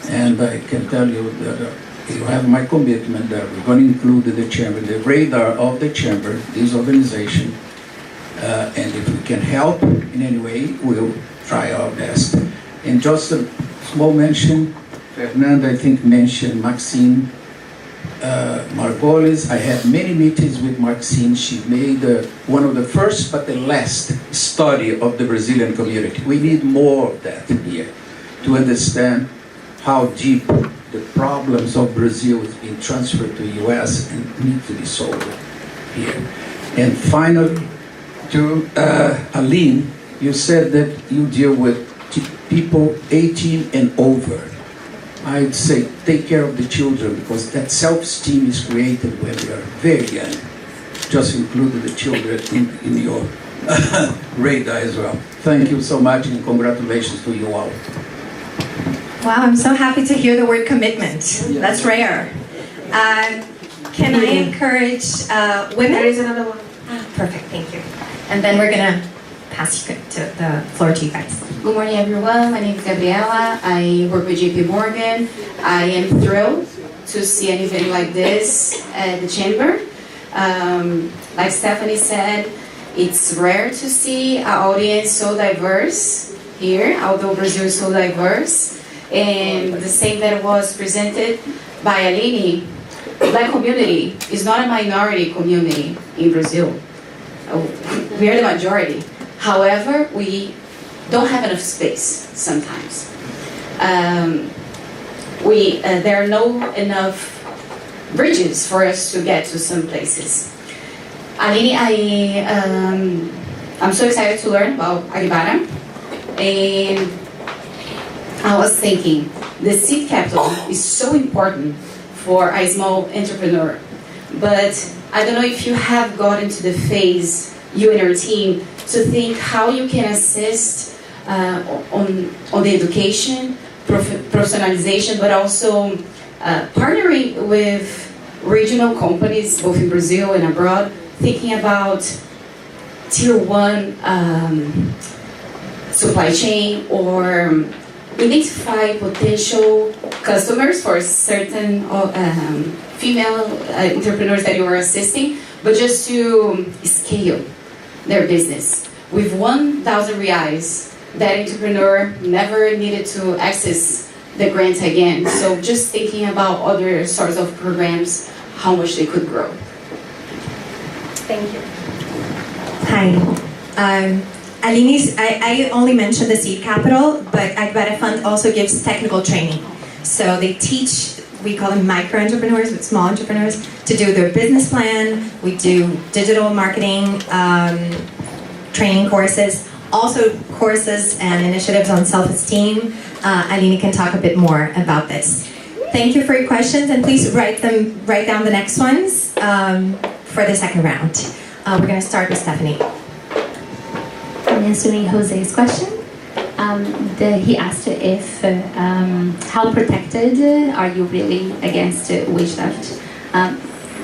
And I can tell you that you have my commitment that we're going to include the chamber, the radar of the chamber, this organization. And if we can help in any way, we'll try our best. And just a small mention, Fernanda, I think, mentioned Maxine Margolis. I had many meetings with Maxine. She made one of the first but the last study of the Brazilian community. We need more of that here to understand how deep the problems of Brazil is being transferred to the US and need to be solved here. And finally, to Aline, you said that you deal with people 18 and over. I'd say take care of the children, because that self-esteem is created when they are very young. Just include the children in your radar as well. Thank you so much and congratulations to you all. Wow, I'm so happy to hear the word commitment. That's rare. Can I encourage women? There is another one. Perfect, thank you. And then we're going to pass the floor to you guys. Good morning, everyone. My name is Gabriela. I work with JP Morgan. I am thrilled to see an event like this at the chamber. Like Stephanie said, it's rare to see an audience so diverse here, although Brazil is so diverse. And the same that was presented by Aline, Black community is not a minority community in Brazil. We are the majority. However, we don't have enough space sometimes. There are no enough bridges for us to get to some places. Aline, I'm so excited to learn about Agbara, and I was thinking the seed capital is so important for a small entrepreneur, but I don't know if you have gotten to the phase, you and your team, to think how you can assist on the education, professionalization, but also partnering with regional companies, both in Brazil and abroad, thinking about tier 1 supply chain or identify potential customers for certain female entrepreneurs that you are assisting, but just to scale their business. With 1,000 reais, that entrepreneur never needed to access the grant again. So just thinking about other sorts of programs, how much they could grow. Thank you. Hi. Aline, I only mentioned the seed capital, but Agbara Fund also gives technical training. So they teach, we call them micro entrepreneurs, but small entrepreneurs, to do their business plan. We do digital marketing training courses, also courses and initiatives on self-esteem. Aline can talk a bit more about this. Thank you for your questions, and please write down the next ones for the second round. We're going to start with Stephanie. I'm answering Jose's question. He asked if how protected are you really against wage theft?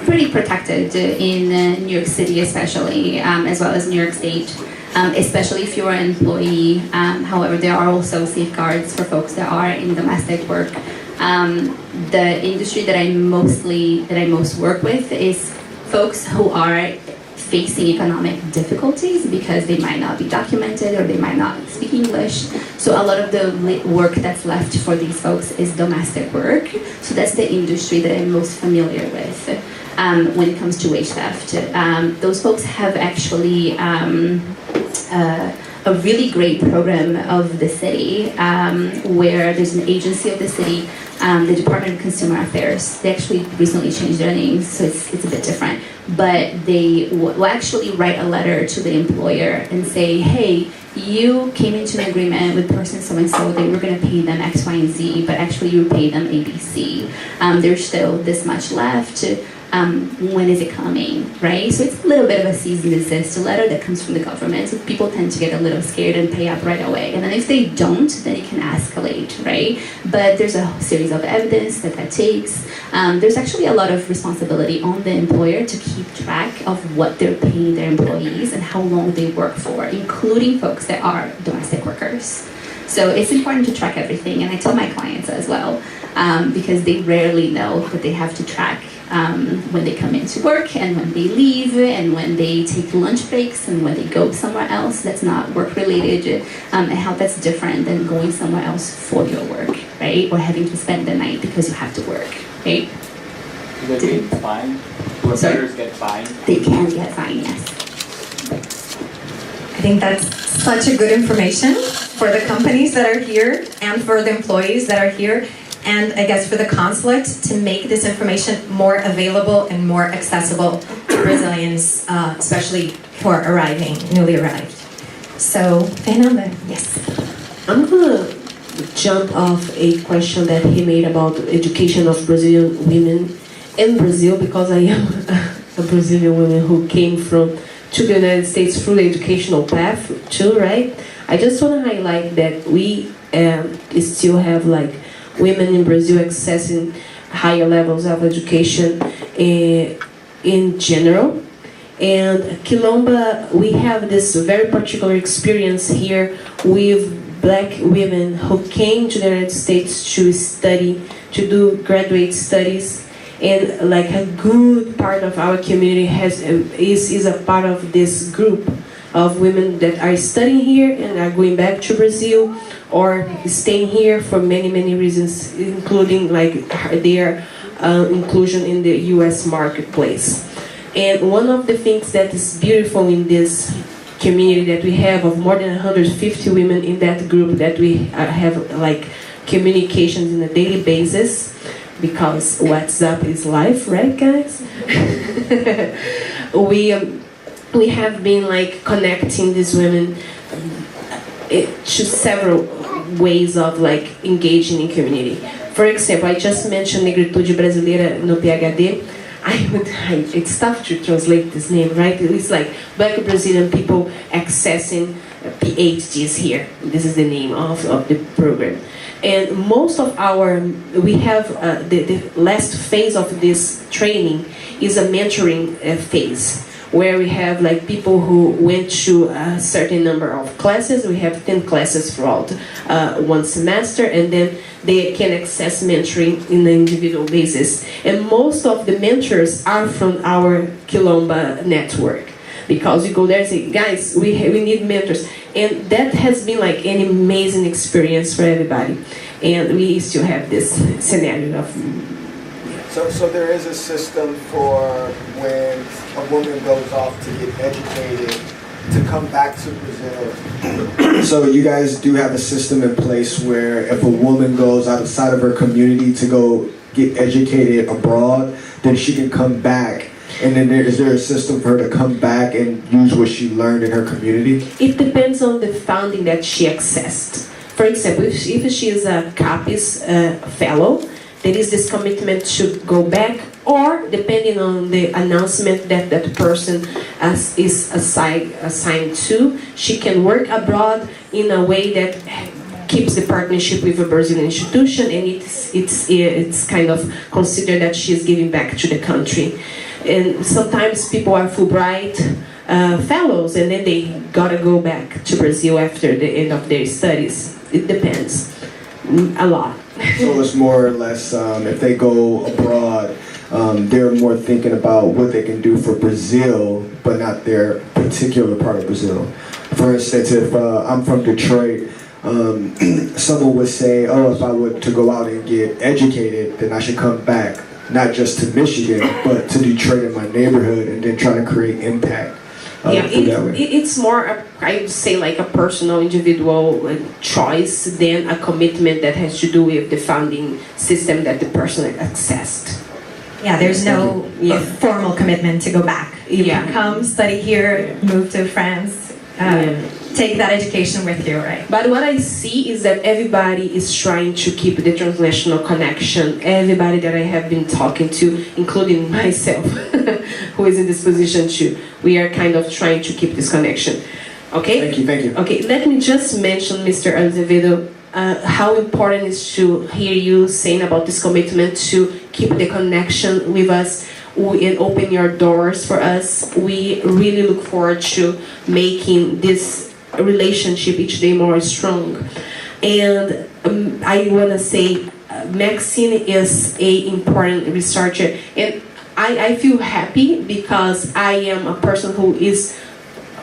Pretty protected in New York City, especially, as well as New York State, especially if you're an employee. However, there are also safeguards for folks that are in domestic work. The industry that I most work with is folks who are facing economic difficulties because they might not be documented or they might not speak English. So a lot of the work that's left for these folks is domestic work. So that's the industry that I'm most familiar with when it comes to wage theft. Those folks have actually a really great program of the city where there's an agency of the city, the Department of Consumer Affairs. They actually recently changed their name, so it's a bit different. But they will actually write a letter to the employer and say, hey, you came into an agreement with person so-and-so, they were going to pay them X, Y, and Z, but actually you paid them A, B, C. There's still this much left. When is it coming, right? So it's a little bit of a cease and desist letter that comes from the government. So people tend to get a little scared and pay up right away. And then if they don't, then it can escalate, right? But there's a series of evidence that takes. There's actually a lot of responsibility on the employer to keep track of what they're paying their employees and how long they work for, including folks that are domestic workers. So it's important to track everything, and I tell my clients as well, because they rarely know that they have to track when they come into work and when they leave and when they take lunch breaks and when they go somewhere else that's not work related, and how that's different than going somewhere else for your work, right? Or having to spend the night because you have to work, right? Do they get fined? Do offenders get fined? They can get fined, yes. I think that's such a good information for the companies that are here and for the employees that are here, and I guess for the consulate to make this information more available and more accessible to Brazilians, especially who are arriving, newly arrived. So, Fernanda, yes. I'm gonna jump off a question that he made about education of Brazilian women in Brazil, because I am a Brazilian woman who came to the United States through the educational path too, right? I just want to highlight that we still have like women in Brazil accessing higher levels of education in general. And Kilomba, we have this very particular experience here with Black women who came to the United States to study, to do graduate studies. And like a good part of our community is a part of this group of women that are studying here and are going back to Brazil or staying here for many, many reasons, including like their inclusion in the US marketplace. And one of the things that is beautiful in this community that we have of more than 150 women in that group that we have like communications on a daily basis, because WhatsApp is life, right, guys? We have been like connecting these women to several ways of like engaging in community. For example, I just mentioned Negritude Brasileira no PhD. It's tough to translate this name, right? It's like Black Brazilian people accessing PhDs here. This is the name of the program. And most of we have the last phase of this training is a mentoring phase, where we have like people who went to a certain number of classes. We have 10 classes throughout one semester, and then they can access mentoring in an individual basis. And most of the mentors are from our Kilomba network, because we go there and say, guys, we need mentors. And that has been like an amazing experience for everybody. And we still have this scenario of... So there is a system for when a woman goes off to get educated to come back to Brazil. So you guys do have a system in place where if a woman goes outside of her community to go get educated abroad, then she can come back. And then is there a system for her to come back and use what she learned in her community? It depends on the funding that she accessed. For example, if she is a CAPES fellow, there is this commitment to go back, or depending on the announcement that that person is assigned to, she can work abroad in a way that keeps the partnership with a Brazilian institution, and it's kind of considered that she is giving back to the country. And sometimes people are Fulbright fellows, and then they gotta go back to Brazil after the end of their studies. It depends a lot. So it's more or less, if they go abroad, they're more thinking about what they can do for Brazil, but not their particular part of Brazil. For instance, if I'm from Detroit, someone would say, oh, if I were to go out and get educated, then I should come back, not just to Michigan, but to Detroit in my neighborhood, and then try to create impact. It's more, I would say, like a personal, individual choice than a commitment that has to do with the funding system that the person accessed. Yeah, there's no formal commitment to go back. You can come, study here, move to France, take that education with you, right? But what I see is that everybody is trying to keep the transnational connection. Everybody that I have been talking to, including myself, who is in this position too, we are kind of trying to keep this connection. Okay? Thank you. Okay, let me just mention, Mr. Azevedo, how important it is to hear you saying about this commitment to keep the connection with us and open your doors for us. We really look forward to making this relationship each day more strong. And I want to say Maxine is an important researcher, and I feel happy because I am a person who is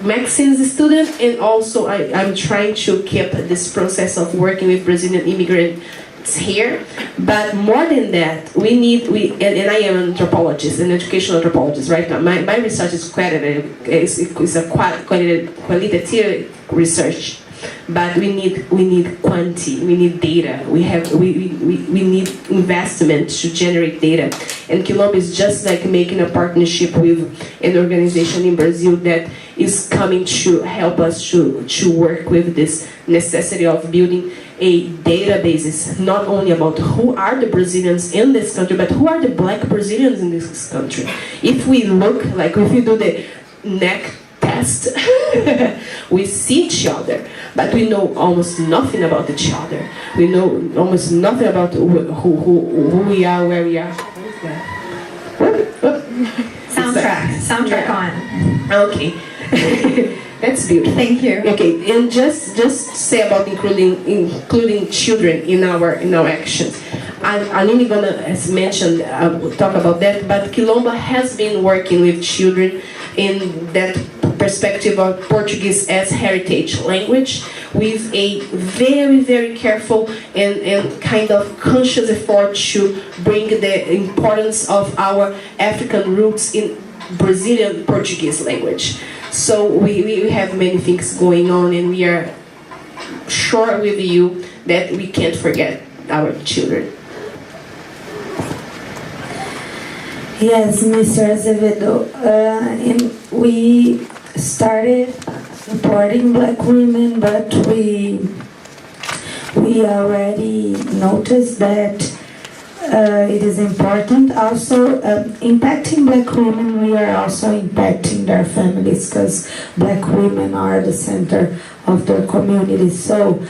Maxine's student, and also I'm trying to keep this process of working with Brazilian immigrants here. But more than that, and I am an anthropologist, an educational anthropologist right now. My research is a qualitative research, but we need quantity, we need data, we need investment to generate data. And Kilomba is just like making a partnership with an organization in Brazil that is coming to help us to work with this necessity of building a database, not only about who are the Brazilians in this country, but who are the Black Brazilians in this country. If we look, like if we do the neck test, we see each other, but we know almost nothing about each other. We know almost nothing about who we are, where we are. Soundtrack on. Okay. That's beautiful. Thank you. Okay, and just say about including children in our actions. I'm only gonna, as mentioned, talk about that. But Kilomba has been working with children in that perspective of Portuguese as heritage language, with a very, very careful and kind of conscious effort to bring the importance of our African roots in Brazilian Portuguese language. So we have many things going on, and we are sure with you that we can't forget our children. Yes, Mr. Azevedo, and we started supporting Black women, but we already noticed that it is important also impacting Black women. We are also impacting their families, because Black women are the center of their community. So,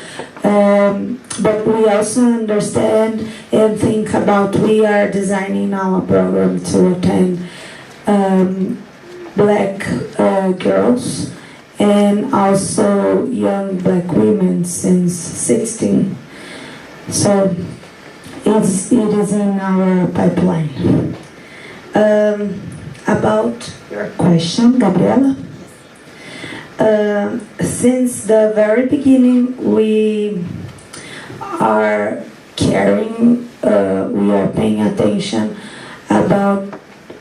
but we also understand and think about, we are designing our program to attend black girls and also young black women since 16. So it is in our pipeline. About your question, Gabriela. Since the very beginning, we are caring, we are paying attention about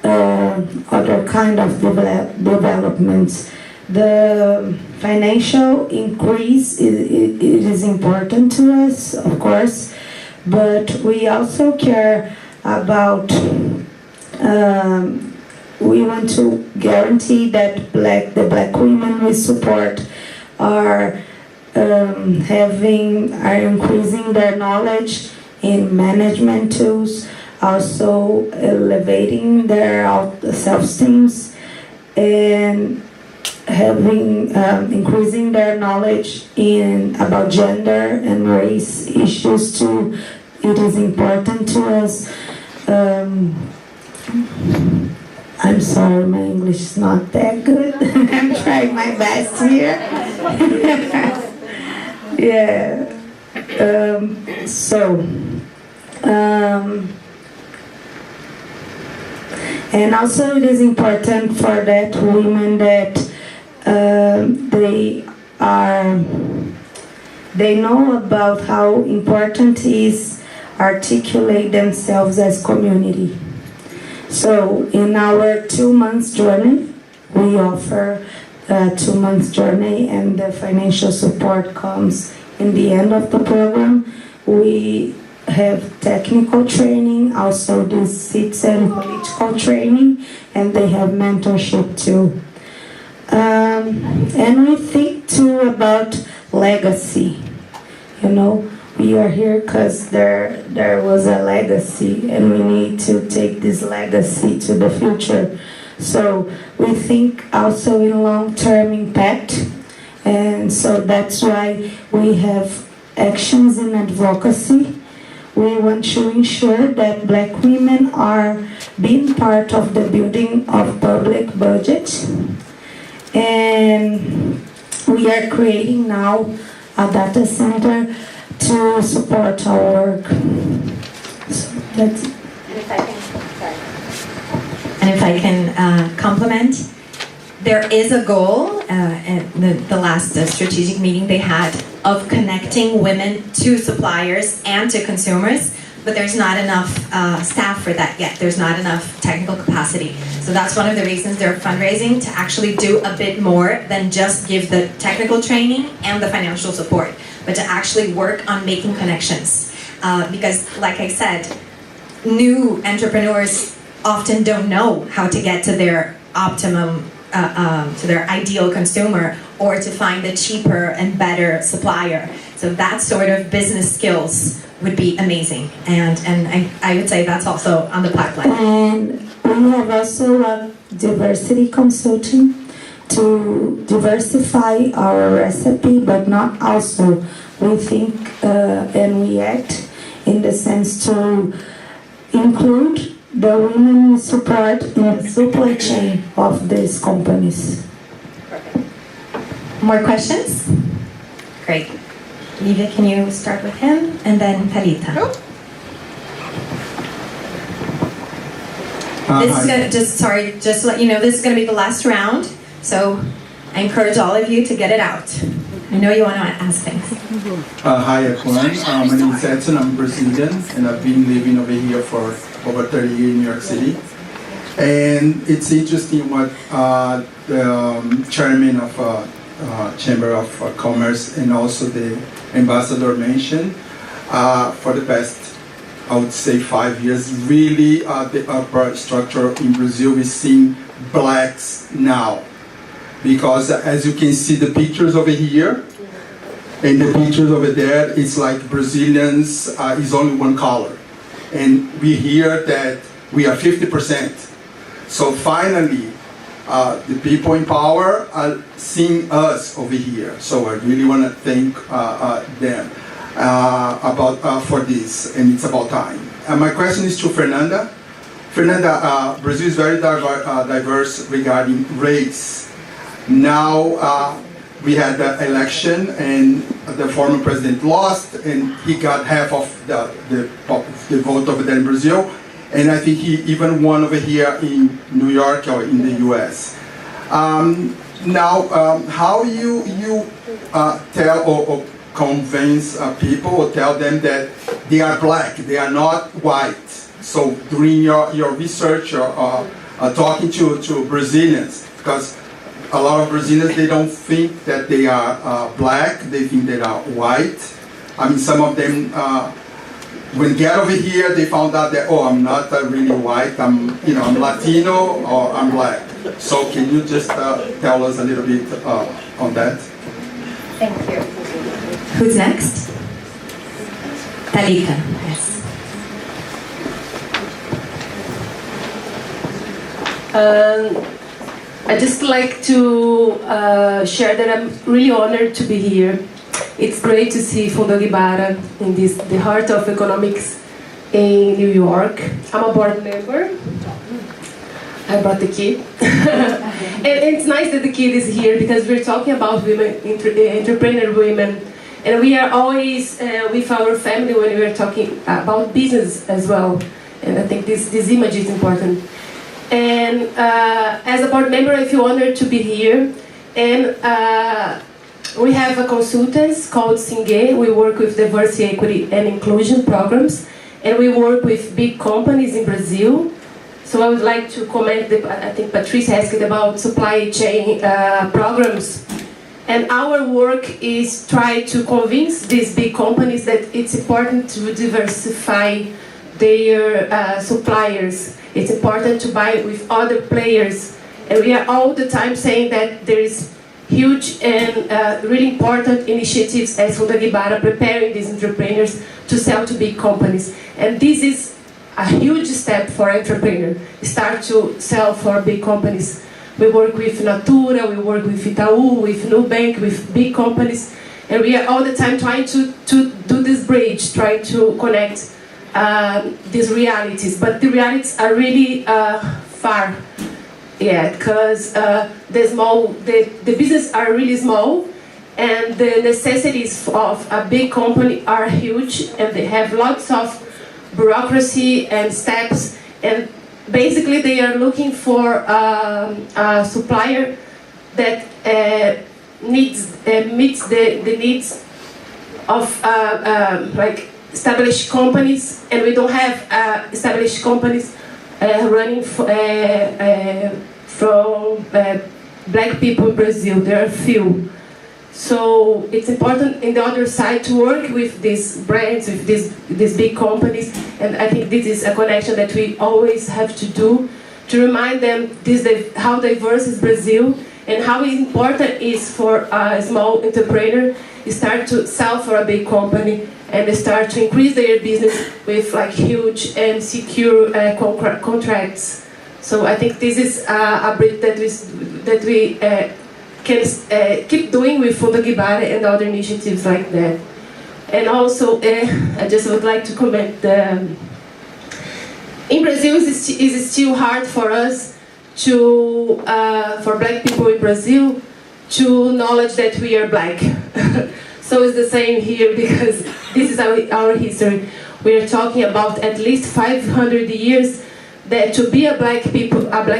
other kind of developments. The financial increase it is important to us, of course, but we also care about we want to guarantee that the black women we support are increasing their knowledge in management tools, also elevating their self-esteem, and increasing their knowledge about gender and race issues too. It is important to us. I'm sorry, my English is not that good. I'm trying my best here. Yeah. And also it is important for that women that they know about how important it is articulate themselves as community. So in our 2 months journey, we offer a 2 months journey, and the financial support comes in the end of the program. We have technical training, also the citizen political training, and they have mentorship too. And we think too about legacy. You know, we are here because there was a legacy, and we need to take this legacy to the future. So we think also in long-term impact, and so that's why we have actions in advocacy. We want to ensure that black women are being part of the building of public budget, and we are creating now a data center to support our work. So that's it. And if I can complement, there is a goal at the last strategic meeting they had of connecting women to suppliers and to consumers, but there's not enough staff for that yet. There's not enough technical capacity. So that's one of the reasons they're fundraising, to actually do a bit more than just give the technical training and the financial support, but to actually work on making connections. Because like I said, new entrepreneurs often don't know how to get to their optimum, to their ideal consumer, or to find a cheaper and better supplier. So that sort of business skills would be amazing. And I would say that's also on the pipeline. And we have also a diversity consulting to diversify our recipe, but not also. We think and we act in the sense to include the women we support in the supply chain of these companies. More questions? Great. Livia, can you start with him? And then Talita. This is gonna, just to let you know, this is going to be the last round. So I encourage all of you to get it out. I know you want to ask things. Hi everyone, my name is Edson, I'm Brazilian, and I've been living over here for over 30 years in New York City. And it's interesting what the chairman of Chamber of Commerce and also the ambassador mentioned. For the past, I would say 5 years, really the upper structure in Brazil is seeing blacks now. Because as you can see the pictures over here, and the pictures over there, it's like Brazilians is only one color. And we hear that we are 50%. So finally, the people in power are seeing us over here. So I really want to thank them for this, and it's about time. And my question is to Fernanda. Fernanda, Brazil is very diverse regarding race. Now we had the election and the former president lost and he got half of the vote over there in Brazil. And I think he even won over here in New York or in the US. How you tell or convince people or tell them that they are black, they are not white. So during your research or talking to Brazilians, because a lot of Brazilians, they don't think that they are black, they think they are white. I mean, some of them, when they get over here, they found out that, oh, I'm not really white, I'm Latino or I'm black. So can you just tell us a little bit on that? Thank you. Who's next? Talika. Yes. I'd just like to share that I'm really honored to be here. It's great to see Fundo Agbara in the heart of economics in New York. I'm a board member. I brought the kid. And it's nice that the kid is here because we're talking about women, entrepreneur women. And we are always with our family when we are talking about business as well. And I think this image is important. And as a board member, I feel honored to be here. And we have a consultant called Singe. We work with diversity, equity, and inclusion programs. And we work with big companies in Brazil. So I would like to comment, I think Patrice asked about supply chain programs. And our work is try to convince these big companies that it's important to diversify their suppliers. It's important to buy with other players. And we are all the time saying that there is huge and really important initiatives as Fundo Agbara preparing these entrepreneurs to sell to big companies. And this is a huge step for entrepreneurs, start to sell for big companies. We work with Natura, we work with Itaú, with Nubank, with big companies. And we are all the time trying to do this bridge, trying to connect these realities, but the realities are really far, because the business are really small, and the necessities of a big company are huge, and they have lots of bureaucracy and steps, and basically they are looking for a supplier that meets the needs of like established companies, and we don't have established companies running from black people in Brazil. There are few. So it's important in the other side to work with these brands, with these big companies, and I think this is a connection that we always have to do to remind them how diverse is Brazil and how important it is for a small entrepreneur start to sell for a big company and start to increase their business with like huge and secure contracts. So I think this is a bit that we can keep doing with Fundo Agbara and other initiatives like that. And also, I just would like to comment, in Brazil it's still hard for us to, for black people in Brazil, to acknowledge that we are black. So it's the same here because this is our history. We are talking about at least 500 years that to be a black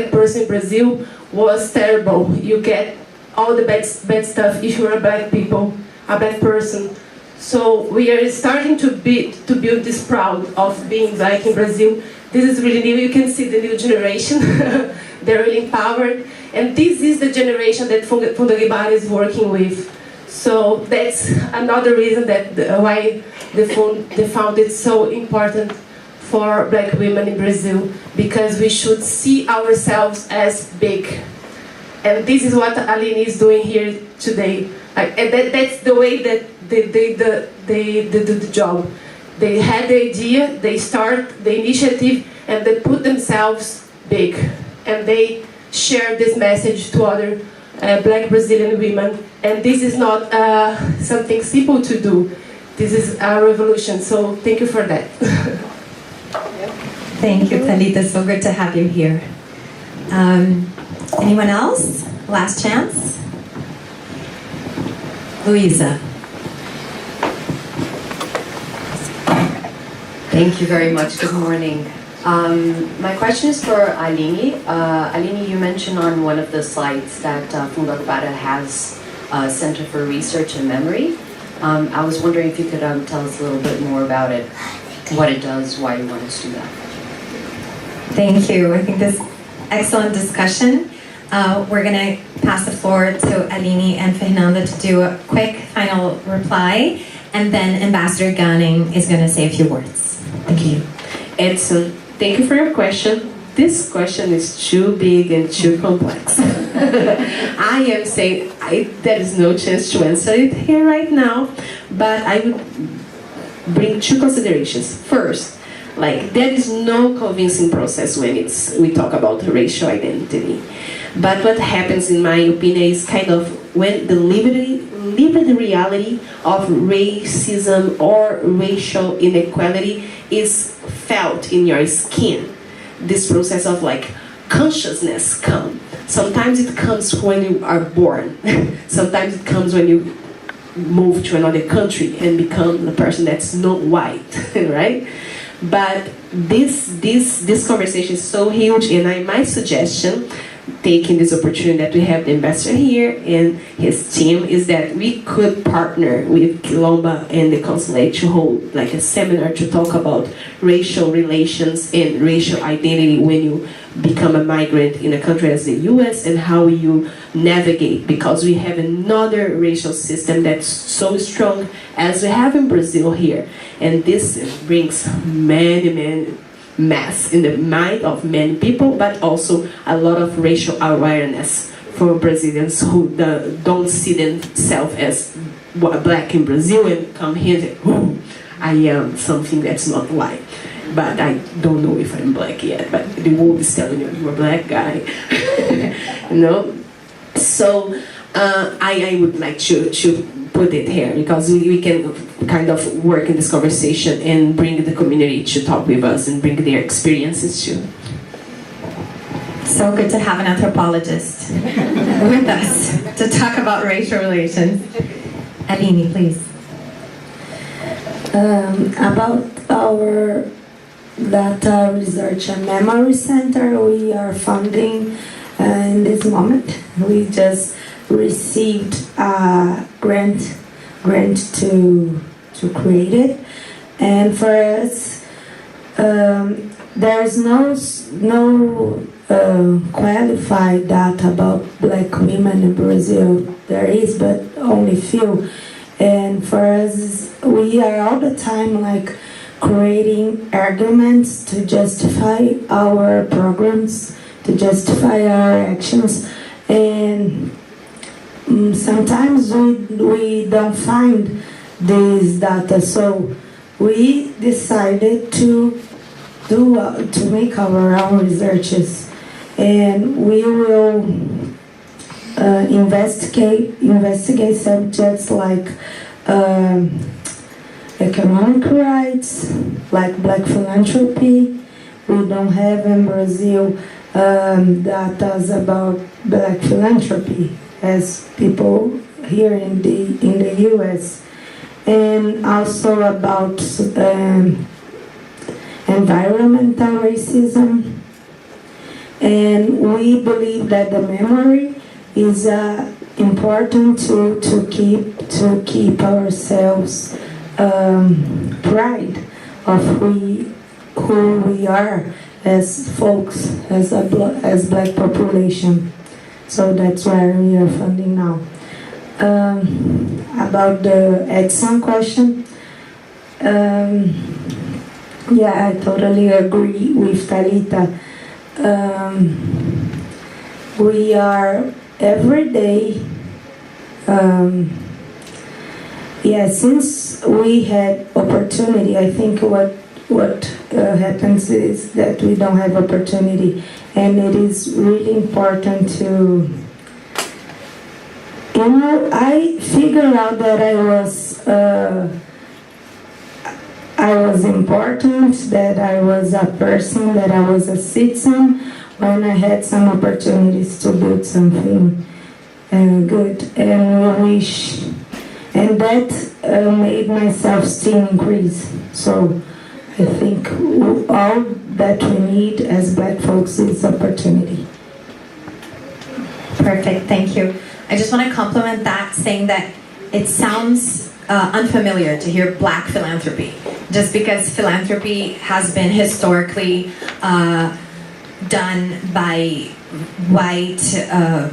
person in Brazil was terrible. You get all the bad stuff if you're a black person. So we are starting to build this proud of being black in Brazil. This is really new. You can see the new generation. They're really empowered. And this is the generation that Fundo Agbara is working with. So that's another reason that why the fund is so important for black women in Brazil, because we should see ourselves as big. And this is what Aline is doing here today. And that's the way that they do the job. They had the idea, they start the initiative, and they put themselves big. And they share this message to other black Brazilian women. And this is not something simple to do. This is a revolution. So thank you for that. Thank you, Thalita. So good to have you here. Anyone else? Last chance? Luisa. Thank you very much. Good morning. My question is for Aline. Aline, you mentioned on one of the slides that Fundo Agbara has a Center for Research and Memory. I was wondering if you could tell us a little bit more about it, what it does, why you wanted to do that. Thank you. I think this excellent discussion. We're going to pass the floor to Aline and Fernanda to do a quick final reply, and then Ambassador Gunning is going to say a few words. Thank you. Edson, thank you for your question. This question is too big and too complex. I am saying there is no chance to answer it here right now, but I would bring two considerations. First, there is no convincing process when we talk about racial identity. But what happens, in my opinion, is kind of when the lived reality of racism or racial inequality is felt in your skin. This process of consciousness comes. Sometimes it comes when you are born. Sometimes it comes when you move to another country and become the person that's not white, right? But this conversation is so huge, and my suggestion, taking this opportunity that we have the ambassador here and his team, is that we could partner with Kilomba and the Consulate to hold a seminar to talk about racial relations and racial identity when you become a migrant in a country as the US, and how you navigate, because we have another racial system that's so strong as we have in Brazil here, and this brings many mass in the mind of many people, but also a lot of racial awareness for Brazilians who don't see themselves as black in Brazil and come here and say, oh, I am something that's not white. But I don't know if I'm black yet, but the world is telling you, you're a black guy. So I would like to put it here, because we can kind of work in this conversation and bring the community to talk with us and bring their experiences too. So good to have an anthropologist with us to talk about racial relations. Aline, please. About our Data Research and Memory Center, we are funding in this moment. We just received a grant to create it, and for us, there's no qualified data about black women in Brazil. There is, but only few. And for us, we are all the time creating arguments to justify our programs, to justify our actions, and sometimes we don't find this data, so we decided to make our own researches, and we will investigate subjects like economic rights, like black philanthropy. We don't have in Brazil data about black philanthropy as people here in the US, and also about environmental racism. And we believe that the memory is important to keep ourselves pride of who we are as folks, as black population. So that's why we are funding now. About the Edson question, yeah, I totally agree with Thalita. We are every day, since we had opportunity, I think what happens is that we don't have opportunity, and it is really important to, I figured out that I was important, that I was a person, that I was a citizen, when I had some opportunities to build something good and wish. And that made my self-esteem increase. So I think all that we need as Black folks is opportunity. Perfect, thank you. I just want to compliment that, saying that it sounds unfamiliar to hear Black philanthropy, just because philanthropy has been historically done by white,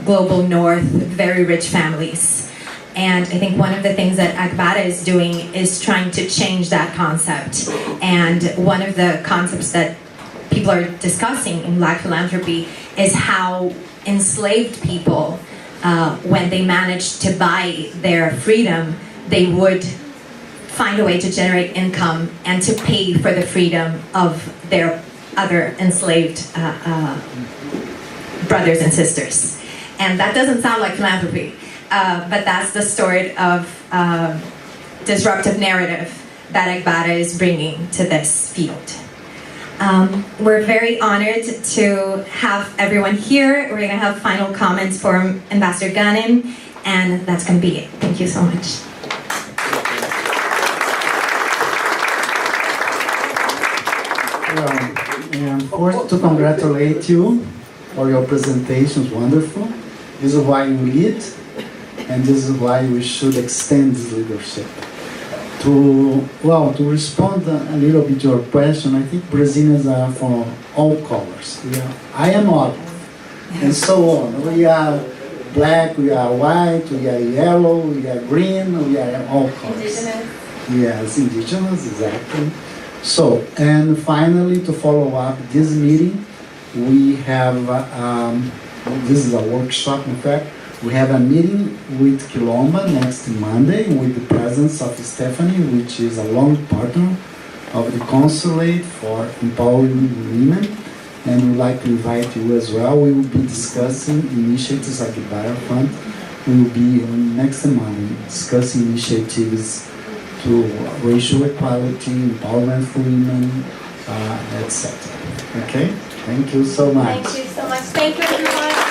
global north, very rich families. And I think one of the things that Agbara is doing is trying to change that concept. And one of the concepts that people are discussing in Black philanthropy is how enslaved people, when they managed to buy their freedom, they would find a way to generate income and to pay for the freedom of their other enslaved brothers and sisters. And that doesn't sound like philanthropy, but that's the sort of disruptive narrative that Agbara is bringing to this field. We're very honored to have everyone here. We're going to have final comments from Ambassador Gunnin, and that's going to be it. Thank you so much. And first, to congratulate you for your presentations, wonderful. This is why you lead, and this is why we should extend this leadership. To respond a little bit to your question, I think Brazilians are from all colors. I am olive, and so on. We are black, we are white, we are yellow, we are green, we are all colors. Indigenous. Yes, indigenous, exactly. So, and finally, to follow up this meeting, we have, this is a workshop, in fact. We have a meeting with Kilomba next Monday with the presence of Stephanie, which is a long partner of the Consulate for empowering women. And we'd like to invite you as well. We will be discussing initiatives at the Garra Fund. We will be next Monday discussing initiatives to racial equality, empowerment for women, etc. Okay? Thank you so much. Thank you so much. Thank you, everyone.